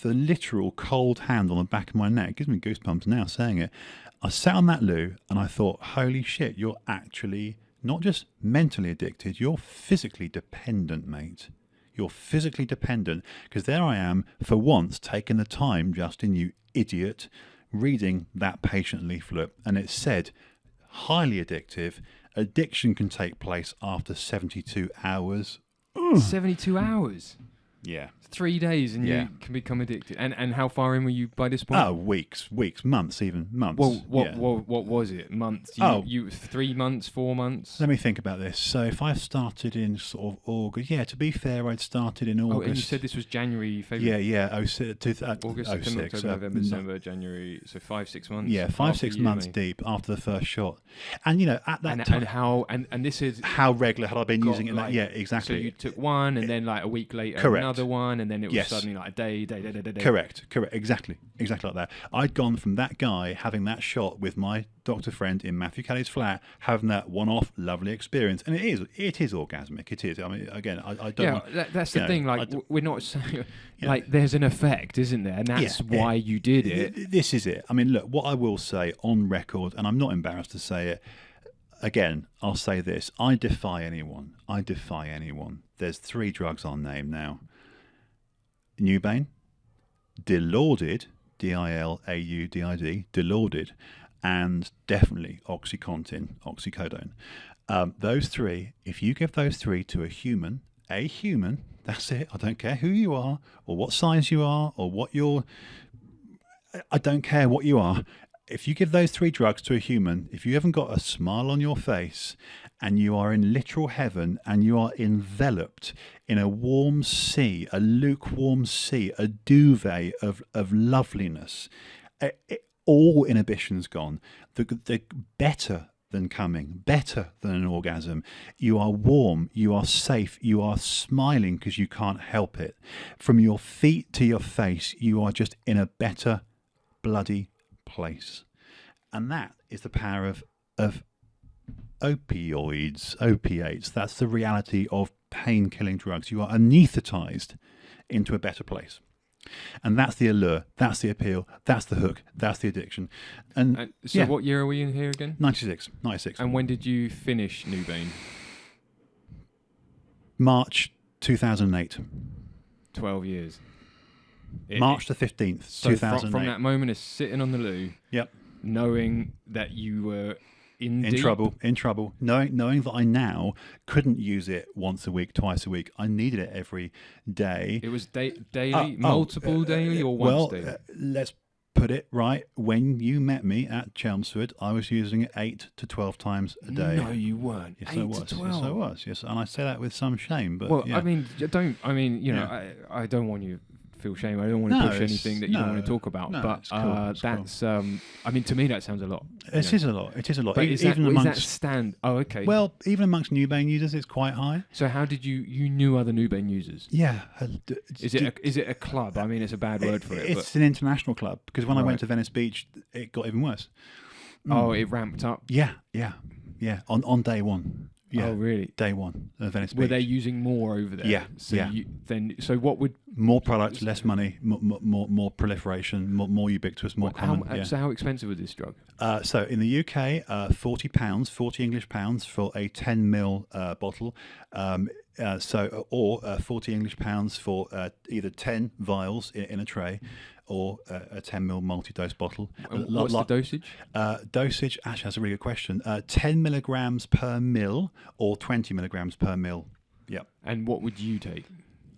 A: the literal cold hand on the back of my neck, gives me goosebumps now saying it. I sat on that loo and I thought, holy shit, you're actually not just mentally addicted, you're physically dependent, mate. You're physically dependent, because there I am, for once, taking the time, Justin, you idiot, reading that patient leaflet, and it said, highly addictive, addiction can take place after 72 hours.
B: 72 hours?
A: Yeah.
B: 3 days and you can become addicted. And how far in were you by this point?
A: Oh, weeks, months, even months.
B: Well, what was it? Months? You 3 months, 4 months?
A: Let me think about this. So if I started in sort of August, to be fair, I'd started in August.
B: Oh, and you said this was January, February?
A: Yeah. August, September,
B: October, November, December, January. So 5-6 months.
A: Yeah, 5-6 months deep after the first shot. And at that time,
B: and this is
A: how regular had I been using it? Yeah, exactly.
B: So you took one, and then like a week later,
A: Correct.
B: Another one, and then it was suddenly like a day.
A: Correct, exactly like that. I'd gone from that guy having that shot with my doctor friend in Matthew Kelly's flat, having that one-off lovely experience, and it is orgasmic. It is. I mean, again, I don't.
B: Yeah, that's the thing. Like, we're not saying like there's an effect, isn't there? And that's why you did it.
A: This is it. I mean, look, what I will say on record, and I'm not embarrassed to say it. Again, I'll say this: I defy anyone. There's 3 drugs I'll name now. Nubain, Dilaudid, Dilaudid, Dilaudid, and definitely oxycodone. Those 3, if you give those 3 to a human, that's it. I don't care who you are or what size you are or I don't care what you are. If you give those 3 drugs to a human, if you haven't got a smile on your face and you are in literal heaven and you are enveloped in a warm sea, a lukewarm sea, a duvet of loveliness, all inhibitions gone, the better than coming, better than an orgasm. You are warm, you are safe, you are smiling because you can't help it. From your feet to your face, you are just in a better bloody place. And that is the power of opiates. That's the reality of pain-killing drugs. You are anaesthetized into a better place. And that's the allure, that's the appeal, that's the hook, that's the addiction. And
B: so what year are we in here again?
A: 96.
B: And when did you finish Nubain?
A: March 2008.
B: 12 years.
A: March the 15th,
B: so
A: 2008.
B: From that moment of sitting on the loo, knowing that you were in
A: trouble, knowing that I now couldn't use it once a week, twice a week. I needed it every day.
B: It was daily, multiple daily, or once daily?
A: Let's put it right. When you met me at Chelmsford, I was using it 8 to 12 times a day.
B: No, you weren't.
A: Yes,
B: 8
A: I was.
B: to 12.
A: Yes, I was. Yes, and I say that with some shame. But
B: I don't want you feel shame. I don't want to
A: No,
B: push
A: it's-
B: anything that you don't want to talk about.
A: no,
B: but
A: it's cool, it's cool.
B: that's. I mean, to me, that sounds a lot.
A: It is a lot. It is a lot.
B: But is that,
A: Even
B: is that
A: amongst
B: stand? Oh, okay.
A: well, even amongst Nubain users, it's quite high.
B: So how did you knew other Nubain users?
A: Yeah.
B: Is it a club? I mean, it's a bad word for it.
A: It's an international club because when I went
B: Right.
A: to Venice Beach, it got even worse.
B: Oh, it ramped up.
A: Yeah. On day one. Yeah.
B: Oh, really?
A: Day one at Venice Beach.
B: Were they using more over there?
A: Yeah,
B: So
A: yeah.
B: So what would
A: More product, less money, more proliferation, more ubiquitous, more common. Yeah.
B: So how expensive was this drug?
A: So in the UK, £40, 40 English pounds for a 10 ml bottle. Or 40 English pounds for either 10 vials in a tray, or a 10 ml multi-dose bottle.
B: What's the dosage?
A: Dosage, actually, that's a really good question. 10 milligrams per mil or 20 milligrams per mil. Yeah.
B: And what would you take?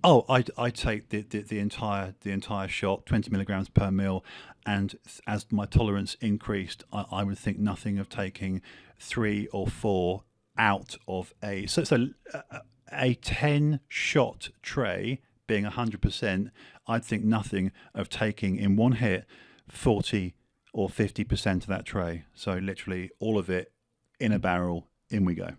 A: Oh, I take the entire shot, 20 milligrams per mil, and as my tolerance increased, I would think nothing of taking 3 or 4 out of a a 10 shot tray being 100%. I'd think nothing of taking in one hit 40 or 50% of that tray. So literally all of it in a barrel, in we go.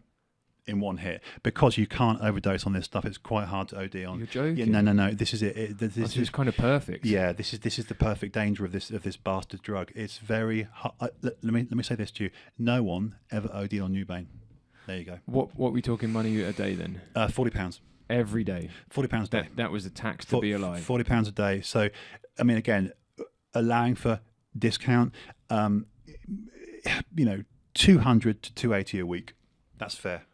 A: In one hit, because you can't overdose on this stuff. It's quite hard to OD on.
B: You're joking.
A: Yeah, no. This is it.
B: This is kind of perfect.
A: Yeah, this is the perfect danger of this bastard drug. It's very. Let me say this to you. No one ever OD'd on Nubain. There you go.
B: What were we talking money a day then?
A: £40.
B: Every day.
A: £40 a day.
B: That was the tax to be alive.
A: £40 a day. So, I mean, again, allowing for discount. 200 to 280 a week. That's fair.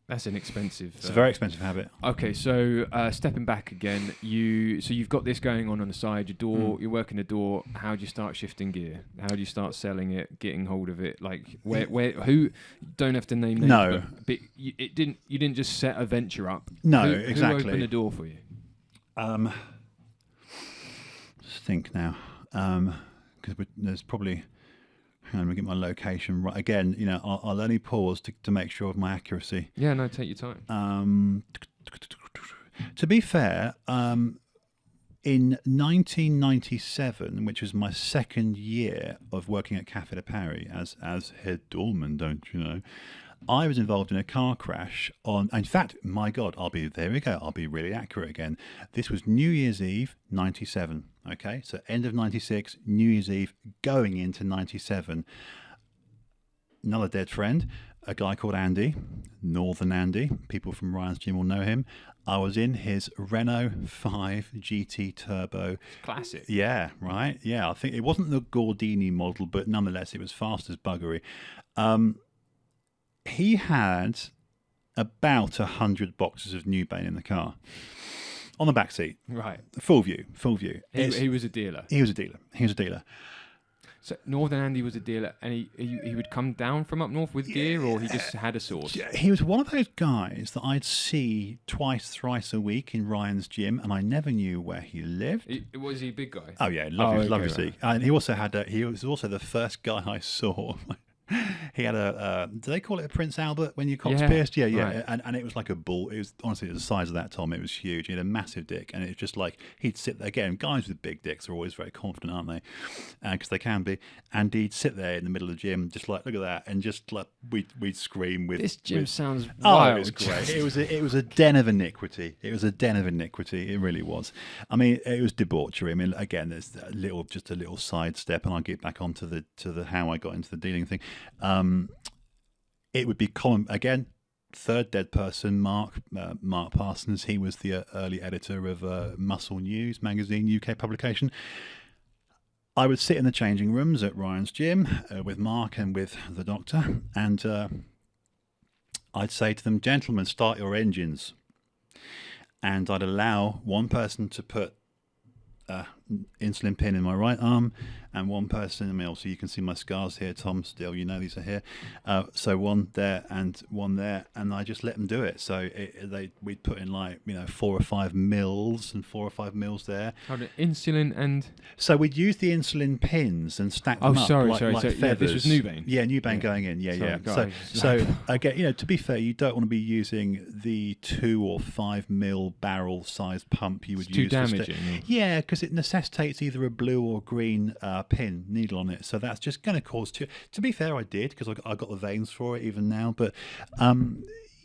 B: That's inexpensive.
A: It's a very expensive habit.
B: Okay, so stepping back again, you've got this going on the side. Your door, you're working the door. How do you start shifting gear? How do you start selling it, getting hold of it? Like where who? Don't have to name names.
A: No,
B: but you didn't just set a venture up.
A: No,
B: Who
A: exactly.
B: opened the door for you?
A: Just think now, because there's probably. Hang on, let me get my location right. Again, I'll only pause to make sure of my accuracy.
B: Yeah, no, take your time.
A: To be fair, in 1997, which was my second year of working at Café de Paris as head doorman, don't you know, I was involved in a car crash in fact, my God, I'll be really accurate again. This was New Year's Eve, 97. Okay, so end of 96, New Year's Eve, going into 97. Another dead friend, a guy called Andy, Northern Andy. People from Ryan's Gym will know him. I was in his Renault 5 GT Turbo.
B: Classic.
A: Yeah, right. Yeah, I think it wasn't the Gordini model, but nonetheless, it was fast as buggery. He had about 100 boxes of Nubain in the car. On the back seat.
B: Right.
A: Full view.
B: He was a dealer.
A: He was a dealer.
B: So Northern Andy was a dealer, and he would come down from up north with gear, or he just had a source?
A: He was one of those guys that I'd see twice, thrice a week in Ryan's Gym, and I never knew where he lived.
B: Was he a big guy?
A: Oh yeah, lovely
B: right.
A: Zeke. And he was also the first guy I saw. He had do they call it a Prince Albert when your cock's pierced? Yeah.
B: Right.
A: And it was like a bull. It was honestly the size of that Tom. It was huge. He had a massive dick, and it's just like he'd sit there. Again, guys with big dicks are always very confident, aren't they? Because they can be. And he'd sit there in the middle of the gym, just like, look at that, and just like we'd scream with.
B: This gym sounds
A: Oh,
B: wild.
A: it was great. It was a den of iniquity. It was a den of iniquity. It really was. I mean, it was debauchery. I mean, again, there's just a little sidestep, and I'll get back onto the how I got into the dealing thing. It would be common again. Third dead person, Mark Parsons. He was the early editor of Muscle News magazine, UK publication. I would sit in the changing rooms at Ryan's Gym with Mark and with the doctor, and I'd say to them, "Gentlemen, start your engines." And I'd allow one person to put insulin pin in my right arm, and one person. I mean, also you can see my scars here, Tom. Still, these are here. So one there and one there, and I just let them do it. So we'd put in 4 or 5 mils and 4 or 5 mils there.
B: How did insulin and?
A: So we'd use the insulin pins and stack them up
B: sorry.
A: like
B: So
A: feathers.
B: this was Nubain.
A: Yeah, Nubain going in. Yeah. So again, to be fair, you don't want to be using the 2 or 5 mil barrel sized pump you would use.
B: Too damaging.
A: Yeah, because it necessitates either a blue or green pin needle on it. So that's just going to cause To be fair, I did, because I got the veins for it even now. But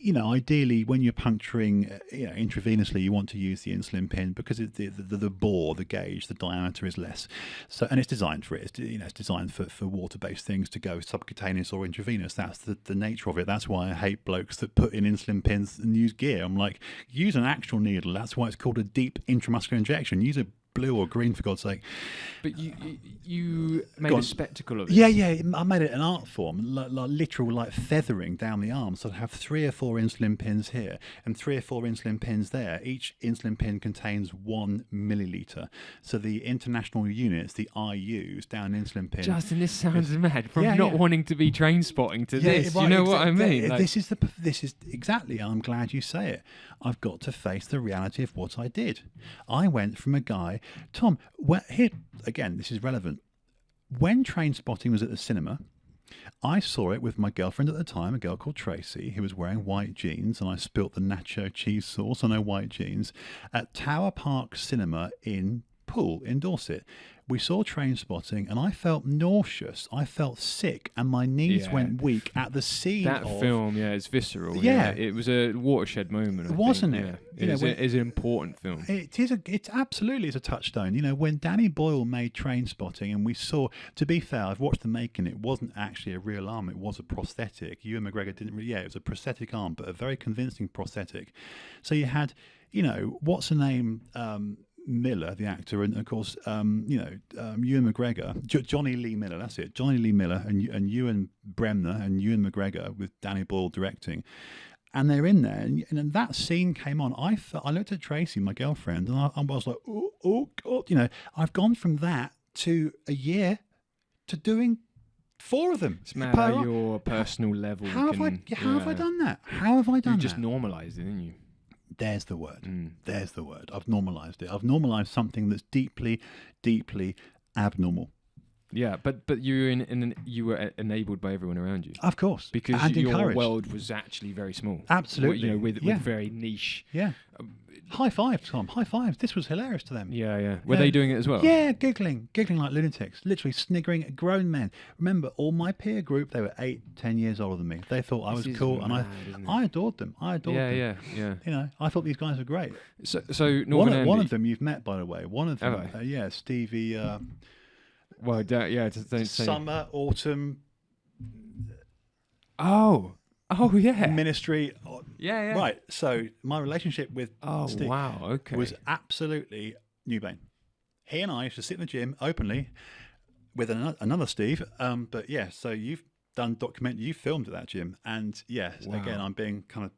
A: ideally, when you're puncturing, intravenously, you want to use the insulin pin because the bore, the gauge, the diameter is less. So, and it's designed for it. It's designed for water-based things to go subcutaneous or intravenous. That's the nature of it. That's why I hate blokes that put in insulin pins and use gear. I'm like, use an actual needle. That's why it's called a deep intramuscular injection. Use a blue or green, for God's sake.
B: But you made a spectacle of it.
A: Yeah. I made it an art form, literal feathering down the arm. So I'd have 3 or 4 insulin pins here and 3 or 4 insulin pins there. Each insulin pin contains 1 milliliter. So the international units, the IUs, down insulin pin.
B: Justin, this sounds mad. From not wanting to be train spotting to this,
A: right,
B: you know what I mean?
A: This is exactly. I'm glad you say it. I've got to face the reality of what I did. I went from a guy, Tom. Here again, this is relevant. When Train Spotting was at the cinema, I saw it with my girlfriend at the time, a girl called Tracy, who was wearing white jeans, and I spilt the nacho cheese sauce on her white jeans at Tower Park Cinema in Poole in Dorset. We saw Train Spotting, and I felt nauseous. I felt sick, and my knees went weak at the scene.
B: That film, it's visceral.
A: Yeah.
B: It was a watershed moment.
A: Wasn't it?
B: Yeah. It's an important film.
A: It absolutely is a touchstone. When Danny Boyle made Train Spotting, and we saw. To be fair, I've watched the making. It wasn't actually a real arm. It was a prosthetic. Ewan McGregor didn't really. Yeah, it was a prosthetic arm, but a very convincing prosthetic. So you had, what's her name? Miller, the actor, and of course, Ewan McGregor, Johnny Lee Miller. That's it, Johnny Lee Miller, and Ewan Bremner and Ewan McGregor with Danny Boyle directing, and they're in there, and that scene came on. I looked at Tracy, my girlfriend, and I was like, oh God, I've gone from that to a year to doing 4 of them.
B: It's mad how your personal level.
A: How have I done that? How have I done that?
B: You just normalised it, didn't you?
A: There's the word. There's the word. I've normalised it. I've normalised something that's deeply, deeply abnormal.
B: Yeah, but you were enabled by everyone around you.
A: Of course,
B: because
A: and
B: your
A: encouraged.
B: world was actually very small.
A: Absolutely,
B: with very niche.
A: Yeah. High fives, Tom. High fives. This was hilarious to them.
B: Yeah. Were they doing it as well?
A: Yeah, giggling like lunatics, literally sniggering at grown men. Remember, all my peer group, they were 8, 10 years older than me. They thought I was cool, and I adored them. I adored them.
B: Yeah.
A: I thought these guys were great.
B: So Northern
A: one of them you've met, by the way. One of them,
B: have I?
A: Stevie.
B: Well, don't say.
A: Summer, autumn.
B: Oh yeah.
A: Ministry.
B: Yeah.
A: Right. So my relationship with Steve was absolutely Nubain. He and I used to sit in the gym openly with another Steve. But yeah, so you've done you filmed at that gym, and again, I'm being kind of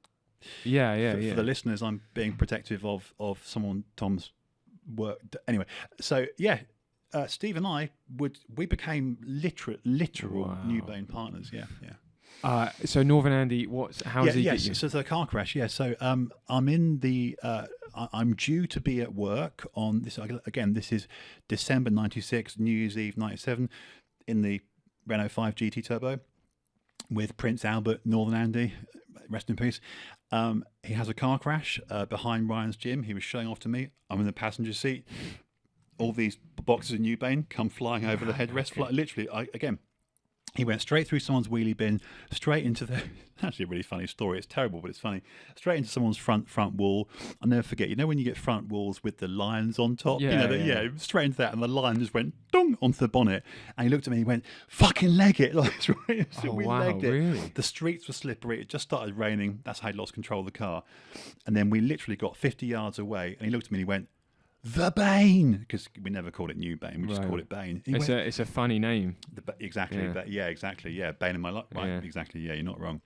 A: for the listeners, I'm being protective of someone Tom's work. Anyway, so yeah. Steve and I we became literal Nubain partners. Yeah.
B: So Northern Andy, how does he get you?
A: So the car crash. Yeah. So I'm in the. I'm due to be at work on this. Again, this is December '96, New Year's Eve '97, in the Renault 5 GT Turbo with Prince Albert, Northern Andy, rest in peace. He has a car crash behind Ryan's gym. He was showing off to me. I'm in the passenger seat. All these boxes of Nubain come flying over the headrest. Literally, he went straight through someone's wheelie bin, straight into the. Actually, a really funny story. It's terrible, but it's funny. Straight into someone's front wall. I'll never forget. When you get front walls with the lines on top. Straight into that, and the line just went dong onto the bonnet. And he looked at me and he went, "Fucking leg it!" We legged it.
B: Really?
A: The streets were slippery. It just started raining. That's how he lost control of the car. And then we literally got 50 yards away, and he looked at me and he went, "The Bane," because we never called it Nubain, we just called it Bane.
B: It's a funny name.
A: Exactly. Yeah. Exactly. Yeah, Bane in my life. Right. Yeah. Exactly. Yeah, you're not wrong.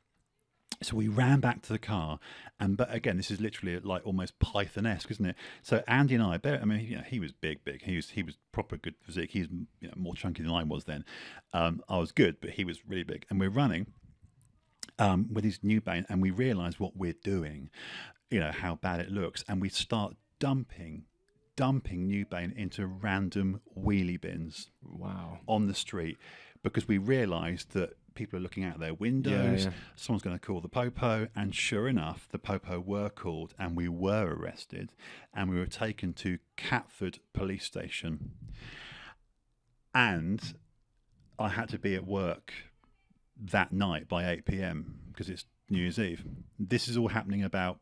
A: So we ran back to the car, but again, this is literally like almost Python-esque, isn't it? So Andy and I mean, he was big. He was proper good physique. He's more chunky than I was then. I was good, but he was really big. And we're running with his Nubain, and we realise what we're doing. How bad it looks, and we start dumping Nubain into random wheelie bins.
B: Wow.
A: On the street, because we realised that people are looking out their windows.
B: Yeah.
A: Someone's going to call the popo, and sure enough, the popo were called, and we were arrested, and we were taken to Catford police station. And I had to be at work that night by 8 p.m. because it's New Year's Eve. This is all happening about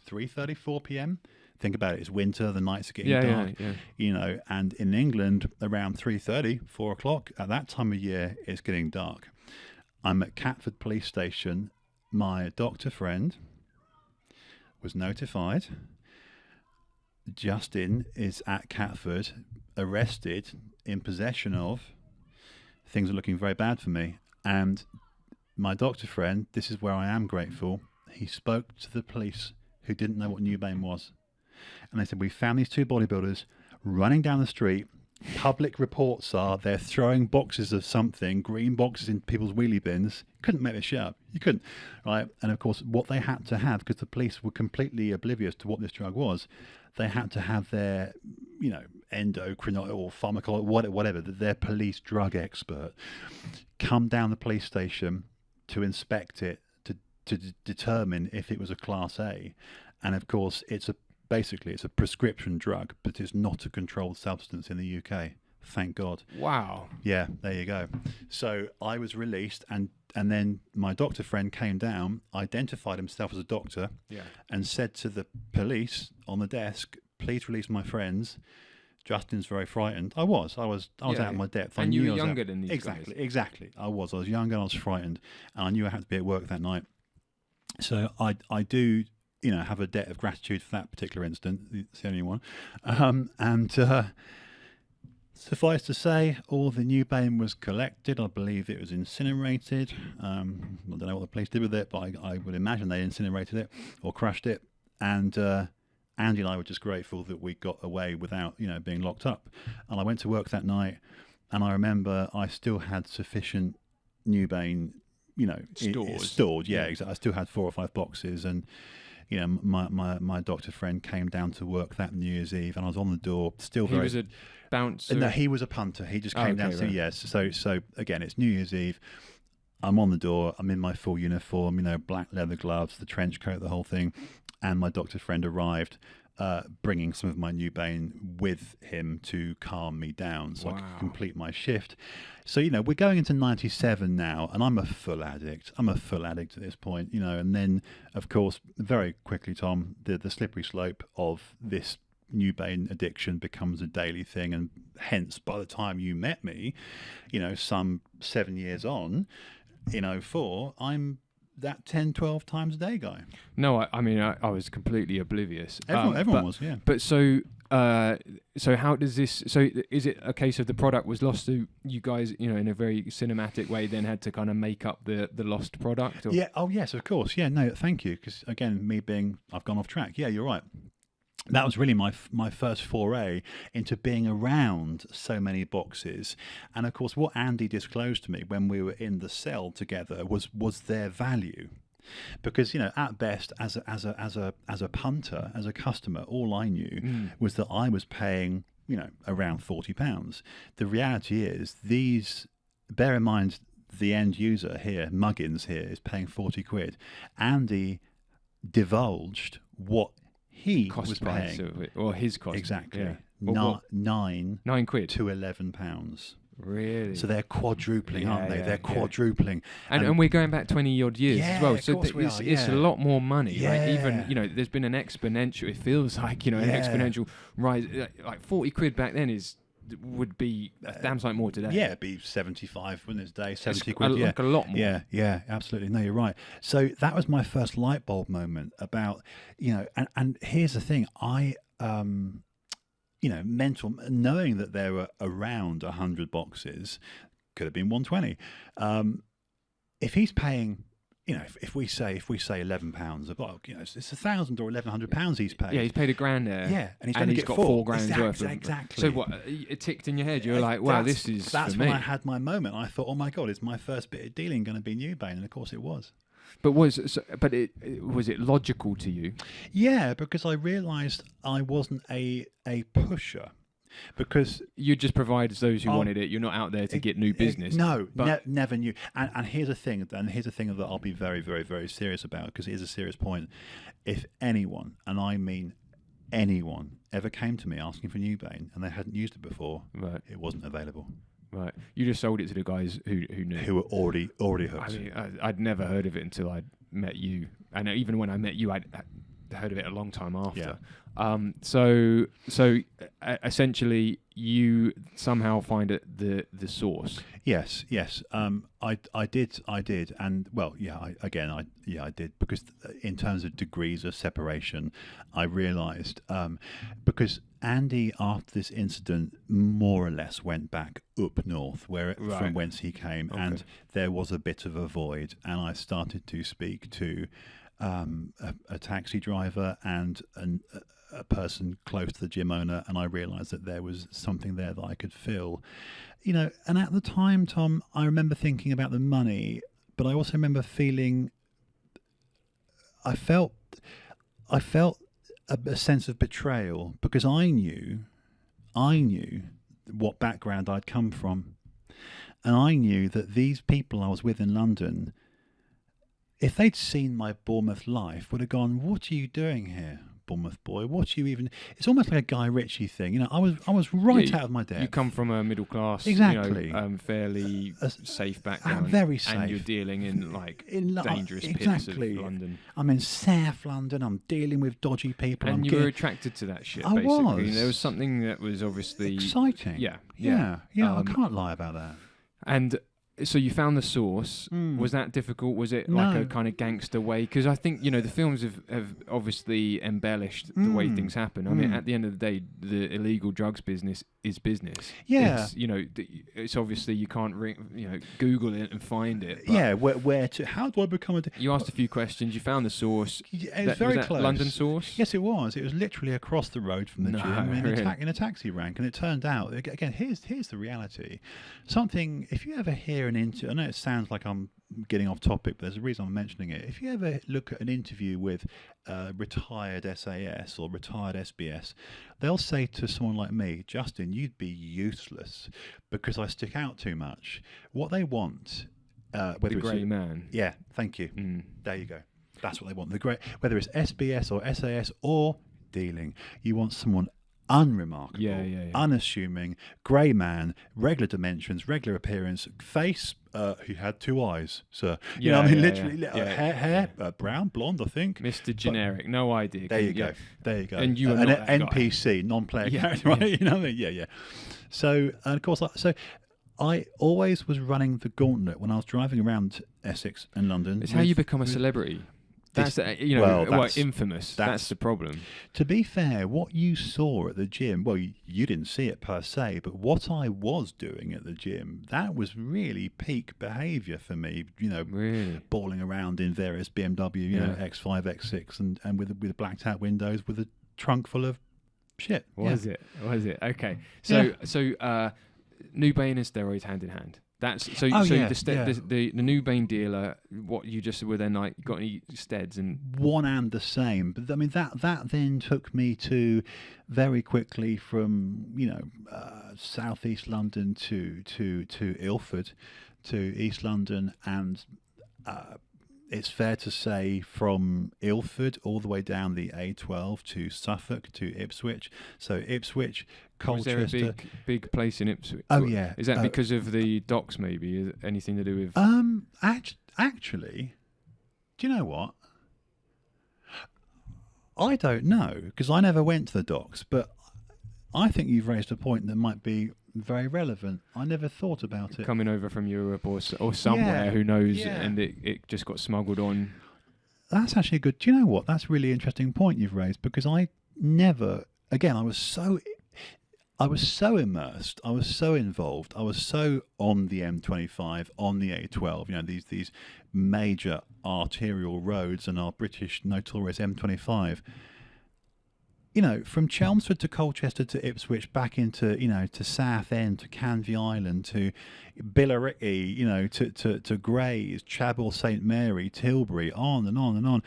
A: 3:30, 4 p.m. Think about it, it's winter, the nights are getting dark, and in England around 3:30, 4 o'clock, at that time of year, it's getting dark. I'm at Catford police station. My doctor friend was notified. Justin is at Catford, arrested, in possession of, things are looking very bad for me. And my doctor friend, this is where I am grateful, he spoke to the police who didn't know what Nubain was. And they said, we found these two bodybuilders running down the street. Public reports are they're throwing boxes of something, green boxes, in people's wheelie bins. Couldn't make this shit up. You couldn't, right? And of course, what they had to have, because the police were completely oblivious to what this drug was, they had to have their, endocrine or pharmacology, whatever, their police drug expert come down the police station to inspect it, to determine if it was a Class A. And of course, basically it's a prescription drug, but it's not a controlled substance in the UK. Thank God.
B: Wow.
A: Yeah, there you go. So I was released, and then my doctor friend came down, identified himself as a doctor, and said to the police on the desk, please release my friends. Justin's very frightened. I was out of my depth.
B: And you were younger than these guys.
A: Exactly. I was younger and I was frightened, and I knew I had to be at work that night. So I do, have a debt of gratitude for that particular incident. It's the only one. Suffice to say, all the Nubain was collected. I believe it was incinerated. I don't know what the police did with it, but I would imagine they incinerated it or crushed it. And Andy and I were just grateful that we got away without, being locked up. And I went to work that night, and I remember I still had sufficient Nubain, stored. Yeah, exactly. I still had 4 or 5 boxes, and my doctor friend came down to work that New Year's Eve, and I was on the door. Still very.
B: He was a bouncer.
A: No, he was a punter. He just came down to
B: right.
A: yes. So again, it's New Year's Eve. I'm on the door. I'm in my full uniform. Black leather gloves, the trench coat, the whole thing. And my doctor friend arrived, bringing some of my Nubain with him to calm me down, so I could complete my shift. So we're going into 97 now, and I'm a full addict. I'm a full addict at this point, And then, of course, very quickly, Tom, the slippery slope of this Nubain addiction becomes a daily thing, and hence, by the time you met me, some 7 years on, in 04, I'm that 10, 12 times a day guy.
B: No, I mean, I was completely oblivious.
A: Everyone was, yeah.
B: But so how does this? So is it a case of the product was lost to you guys, in a very cinematic way, then had to kind of make up the lost product? Or?
A: Yeah. Oh, yes, of course. Yeah. No, thank you. Because again, I've gone off track. Yeah, you're right. That was really my first foray into being around so many boxes, and of course, what Andy disclosed to me when we were in the cell together was their value, because at best, as a punter, as a customer, all I knew was that I was paying around £40. The reality is, bear in mind, the end user here, Muggins here, is paying 40 quid. Andy divulged what he
B: cost
A: was
B: price
A: paying,
B: of it, or his cost.
A: exactly.
B: Yeah.
A: £9
B: quid
A: to £11.
B: Really?
A: So they're quadrupling, aren't they? They're quadrupling.
B: And we're going back 20 odd years as well. So it's a lot more money.
A: Yeah.
B: Right? Even, there's been an exponential, it feels like, an exponential rise. Like 40 quid back then would be a damn sight more today.
A: Yeah, it'd be 75 when it's day, 70 quid.
B: Like a lot more.
A: Yeah, absolutely. No, you're right. So that was my first light bulb moment about, and here's the thing, mental, knowing that there were around 100 boxes, could have been 120. If he's paying you know, if we say £11 a block, you know, it's £1,000 or £1,100 he's paid.
B: Yeah, he's paid £1,000 there.
A: Yeah, and he's
B: and
A: going to
B: he's
A: get
B: got
A: four.
B: £4,000 worth of
A: exactly.
B: So what? It ticked in your head. You're like, wow, this is
A: that's
B: for
A: when
B: me.
A: I had my moment. I thought, oh my god, is my first bit of dealing going to be Nubain? And of course, it was.
B: But was it logical to you?
A: Yeah, because I realised I wasn't a pusher. Because
B: You just provide those who wanted it. You're not out there to get new business.
A: No,
B: but
A: never knew. And here's a thing. And here's a thing that I'll be very, very, very serious about, because it is a serious point. If anyone, and I mean anyone, ever came to me asking for Nubain and they hadn't used it before,
B: right,
A: it wasn't available.
B: right, you just sold it to the guys who knew,
A: Who were already hooked.
B: I mean, I'd never heard of it until I'd met you, and even when I met you, I'd heard of it a long time after.
A: Yeah.
B: So essentially, you somehow find it the source.
A: Yes. I did, and well, I did, because in terms of degrees of separation, I realised because Andy, after this incident, more or less went back up north, from whence he came, and there was a bit of a void, and I started to speak to a taxi driver and a person close to the gym owner, and I realised that there was something there that I could fill, you know. And at the time, Tom, I remember thinking about the money, but I also remember feeling, I felt a sense of betrayal, because I knew what background I'd come from, and I knew that these people I was with in London, if they'd seen my Bournemouth life, would have gone, "What are you doing here, Bournemouth boy? What are you even?" It's almost like a Guy Ritchie thing, you know. I was right out of my depth.
B: You come from a middle class,
A: exactly,
B: you know, fairly safe background,
A: very safe,
B: and you're dealing in dangerous pits of London.
A: I'm in South London. I'm dealing with dodgy people,
B: and you were attracted to that shit.
A: I
B: basically,
A: was.
B: There was something that was obviously
A: exciting.
B: Yeah.
A: I can't lie about that.
B: And so you found the source. Was that difficult? Was it like a kind of gangster way? Because I think, you know, the films have obviously embellished the way things happen. I mean, at the end of the day, the illegal drugs business is business.
A: Yeah.
B: It's, you know, it's obviously you can't Google it and find it.
A: Yeah, how do I become a...
B: You asked a few questions. You found the source.
A: It was very close.
B: London source?
A: Yes, it was. It was literally across the road from the gym in a taxi rank. And it turned out, again, here's the reality. Something, if you ever hear I know it sounds like I'm getting off topic, but there's a reason I'm mentioning it. If you ever look at an interview with retired SAS or retired SBS, they'll say to someone like me, "Justin, you'd be useless because I stick out too much." What they want,
B: the grey man.
A: Yeah, thank you. There you go. That's what they want. The great, whether it's SBS or SAS or dealing, you want someone unremarkable, unassuming, grey man, regular dimensions, regular appearance, face. He had two eyes, sir. You know what I mean? Literally, hair, brown, blonde, I think.
B: Mr. Generic, no idea.
A: There you go. There you go.
B: And you are not that
A: NPC, non-player character, right? You know what I mean? Yeah. So, and of course, I always was running the gauntlet when I was driving around Essex and London.
B: It's how you become a celebrity. That's infamous. That's the problem.
A: To be fair, what you saw at the gym, well, you didn't see it per se, but what I was doing at the gym, that was really peak behaviour for me. You know,
B: really
A: balling around in various BMW, you know, X5, X6, and with blacked out windows, with a trunk full of shit.
B: Was it? Okay. So Nubain and steroids hand in hand. That's the Nubain dealer. What you just were then like got any steads and
A: one and the same. But I mean that then took me to very quickly from southeast London to Ilford, to East London, and it's fair to say from Ilford all the way down the A12 to Suffolk to Ipswich. So Ipswich, Colchester.
B: Was there a big place in Ipswich?
A: Oh yeah.
B: Is that because of the docks? Maybe is it anything to do with?
A: Actually, do you know what? I don't know, because I never went to the docks. But I think you've raised a point that might be very relevant. I never thought about it.
B: Coming over from Europe or somewhere, who knows, and it just got smuggled on.
A: That's actually good. Do you know what? That's a really interesting point you've raised, because I never, again, I was so immersed, I was so involved, I was so on the M25, on the A12, you know, these major arterial roads and our British notorious M25. From Chelmsford to Colchester to Ipswich, back into, to Southend, to Canvey Island, to Billericay, to Grays, Chadwell St Mary, Tilbury, on and on and on.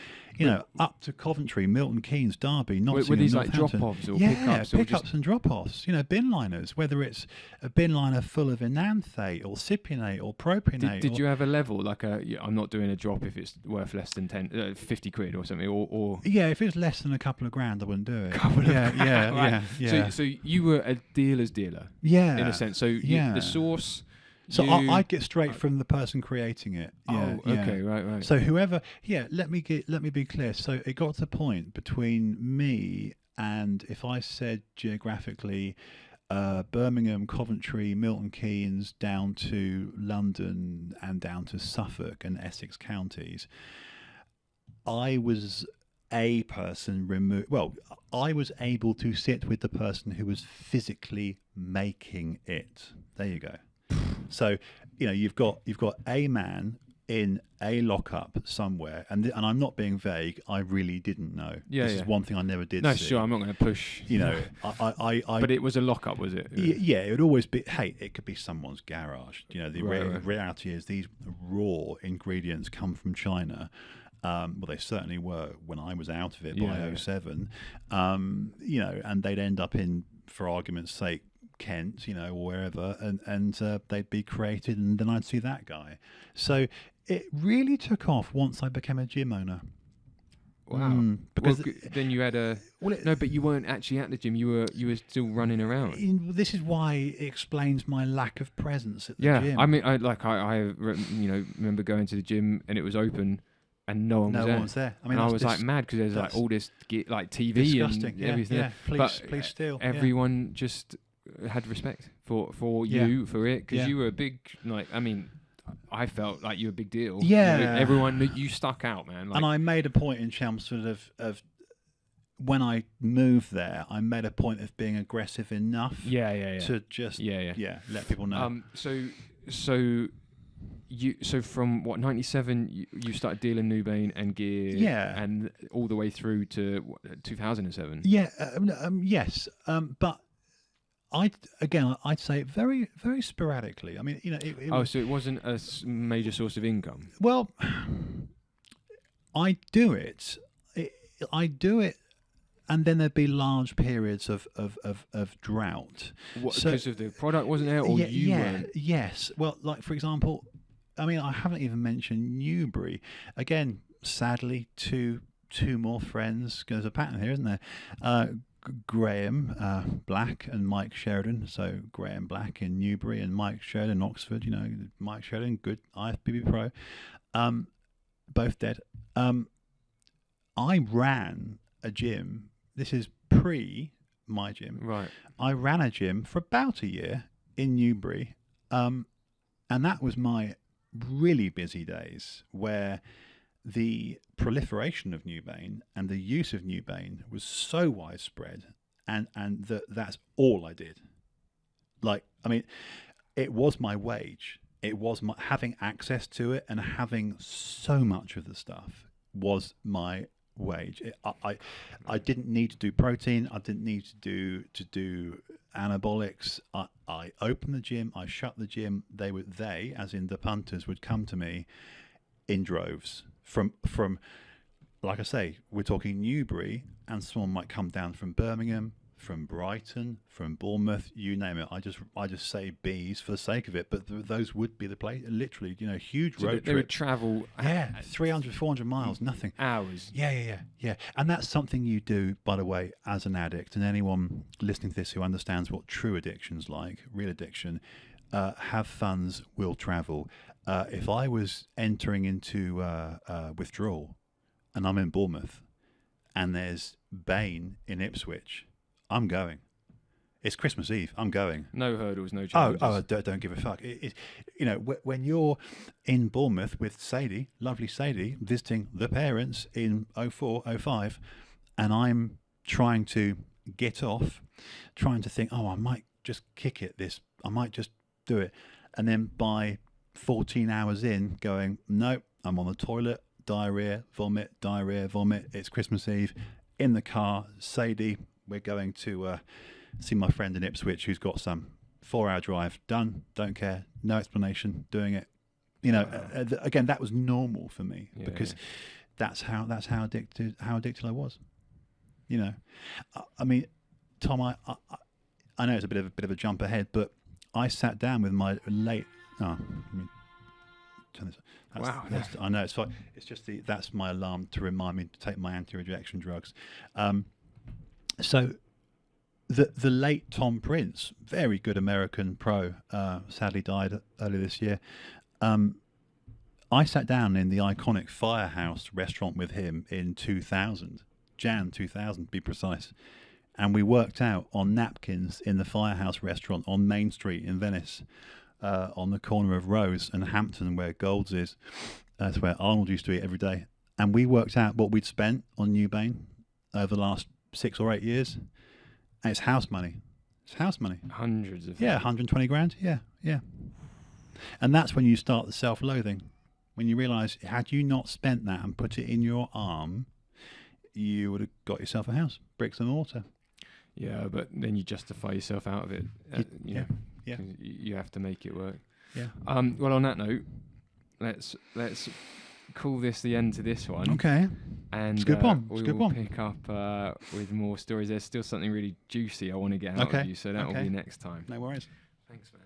A: Up to Coventry, Milton Keynes, Derby, Nottingham,
B: Were these like
A: Northampton.
B: drop-offs or
A: Yeah,
B: pickups?
A: pickups and drop-offs. Bin liners, whether it's a bin liner full of enanthate or cypionate or propionate.
B: Did you have a level, like I'm not doing a drop if it's worth less than 50 quid or something, or
A: Yeah, if it was less than a couple of grand, I wouldn't do it.
B: Right.
A: Yeah.
B: So you were a dealer's dealer,
A: Yeah,
B: in a sense. So the source.
A: So I'd get straight from the person creating it. Yeah,
B: oh, okay, right.
A: So whoever, let me be clear. So it got to the point between me and, if I said geographically, Birmingham, Coventry, Milton Keynes, down to London and down to Suffolk and Essex counties, I was a person removed. Well, I was able to sit with the person who was physically making it. There you go. So, you've got a man in a lockup somewhere, and I'm not being vague. I really didn't know. This is one thing I never did.
B: No,
A: see.
B: sure. I'm not going to push.
A: I.
B: But it was a lockup, was it?
A: Yeah, it would always be. Hey, it could be someone's garage. The
B: Right.
A: reality is these raw ingredients come from China. Well, they certainly were when I was out of it by 2007. And they'd end up in, for argument's sake, Kent, or wherever, and they'd be created, and then I'd see that guy. So it really took off once I became a gym owner.
B: Wow.
A: Because
B: then you had a no, but you weren't actually at the gym. You were still running around.
A: This is why it explains my lack of presence at the gym.
B: I mean, I remember going to the gym and it was open. And no one was there.
A: I mean,
B: I was like mad because there's like all this like TV
A: disgusting.
B: and everything.
A: Yeah. Please steal.
B: Everyone just had respect for you, for it, because you were a big, I felt like you were a big deal.
A: Yeah.
B: Everyone, you stuck out, man.
A: And I made a point in Chelmsford of when I moved there, I made a point of being aggressive enough to just let people know. So from what 97 you started dealing Nubain and gear, and all the way through to 2007. Yes, but I'd say very, very sporadically. I mean,
B: so it wasn't a major source of income.
A: Well, I do it, and then there'd be large periods of drought.
B: Because of the product wasn't there, or you weren't?
A: Yes. Well, like for example, I mean, I haven't even mentioned Newbury. Again, sadly, two more friends. There's a pattern here, isn't there? Graham Black and Mike Sheridan. So Graham Black in Newbury and Mike Sheridan in Oxford. Mike Sheridan, good IFBB pro. Both dead. I ran a gym. This is pre my gym.
B: Right.
A: I ran a gym for about a year in Newbury, and that was my really busy days where the proliferation of Nubain and the use of Nubain was so widespread, and that's all I did. It was my wage. It was my having access to it, and having so much of the stuff was my wage. I didn't need to do protein. I didn't need to do anabolics. I opened the gym. I shut the gym. They, as in the punters, would come to me in droves from like I say, we're talking Newbury, and someone might come down from Birmingham, from Brighton, from Bournemouth, you name it. I just say B's for the sake of it, but those would be the place. Literally, huge road trips.
B: They would travel
A: 300, 400 miles, nothing.
B: Hours.
A: Yeah. And that's something you do, by the way, as an addict, and anyone listening to this who understands what true addiction's like, real addiction, have funds, will travel. If I was entering into withdrawal and I'm in Bournemouth and there's Bain in Ipswich, I'm going. It's Christmas Eve. I'm going.
B: No hurdles, no challenges.
A: Oh, don't give a fuck. When you're in Bournemouth with Sadie, lovely Sadie, visiting the parents in 04, 05, and I'm trying to get off, trying to think, I might just kick it I might just do it. And then by 14 hours in, going, no, I'm on the toilet, diarrhea, vomit, diarrhea, vomit. It's Christmas Eve. In the car, Sadie, we're going to see my friend in Ipswich who's got some 4-hour drive. Done, don't care, no explanation, doing it. You know, again, that was normal for me because that's how addicted I was. You know, I mean, Tom, I know it's a bit of a jump ahead, but I sat down with my late. Oh, let me turn this. I know it's fine. It's just that's my alarm to remind me to take my anti-rejection drugs. So the late Tom Prince, very good American pro, sadly died earlier this year. I sat down in the iconic Firehouse restaurant with him in 2000, Jan 2000 to be precise, and we worked out on napkins in the Firehouse restaurant on Main Street in Venice, on the corner of Rose and Hampton where Gold's is. That's where Arnold used to eat every day. And we worked out what we'd spent on Nubain over the last 6 or 8 years. And it's house money. It's house money.
B: Hundreds of
A: 120 grand. Yeah. And that's when you start the self-loathing. When you realise, had you not spent that and put it in your arm, you would have got yourself a house, bricks and mortar.
B: Yeah, but then you justify yourself out of it. You know, you have to make it work.
A: Yeah.
B: Well, on that note, let's call this the end to this one.
A: Okay.
B: And
A: it's a good one.
B: We will pick up with more stories. There's still something really juicy I want to get out of you, so that will be next time.
A: No worries.
B: Thanks, man.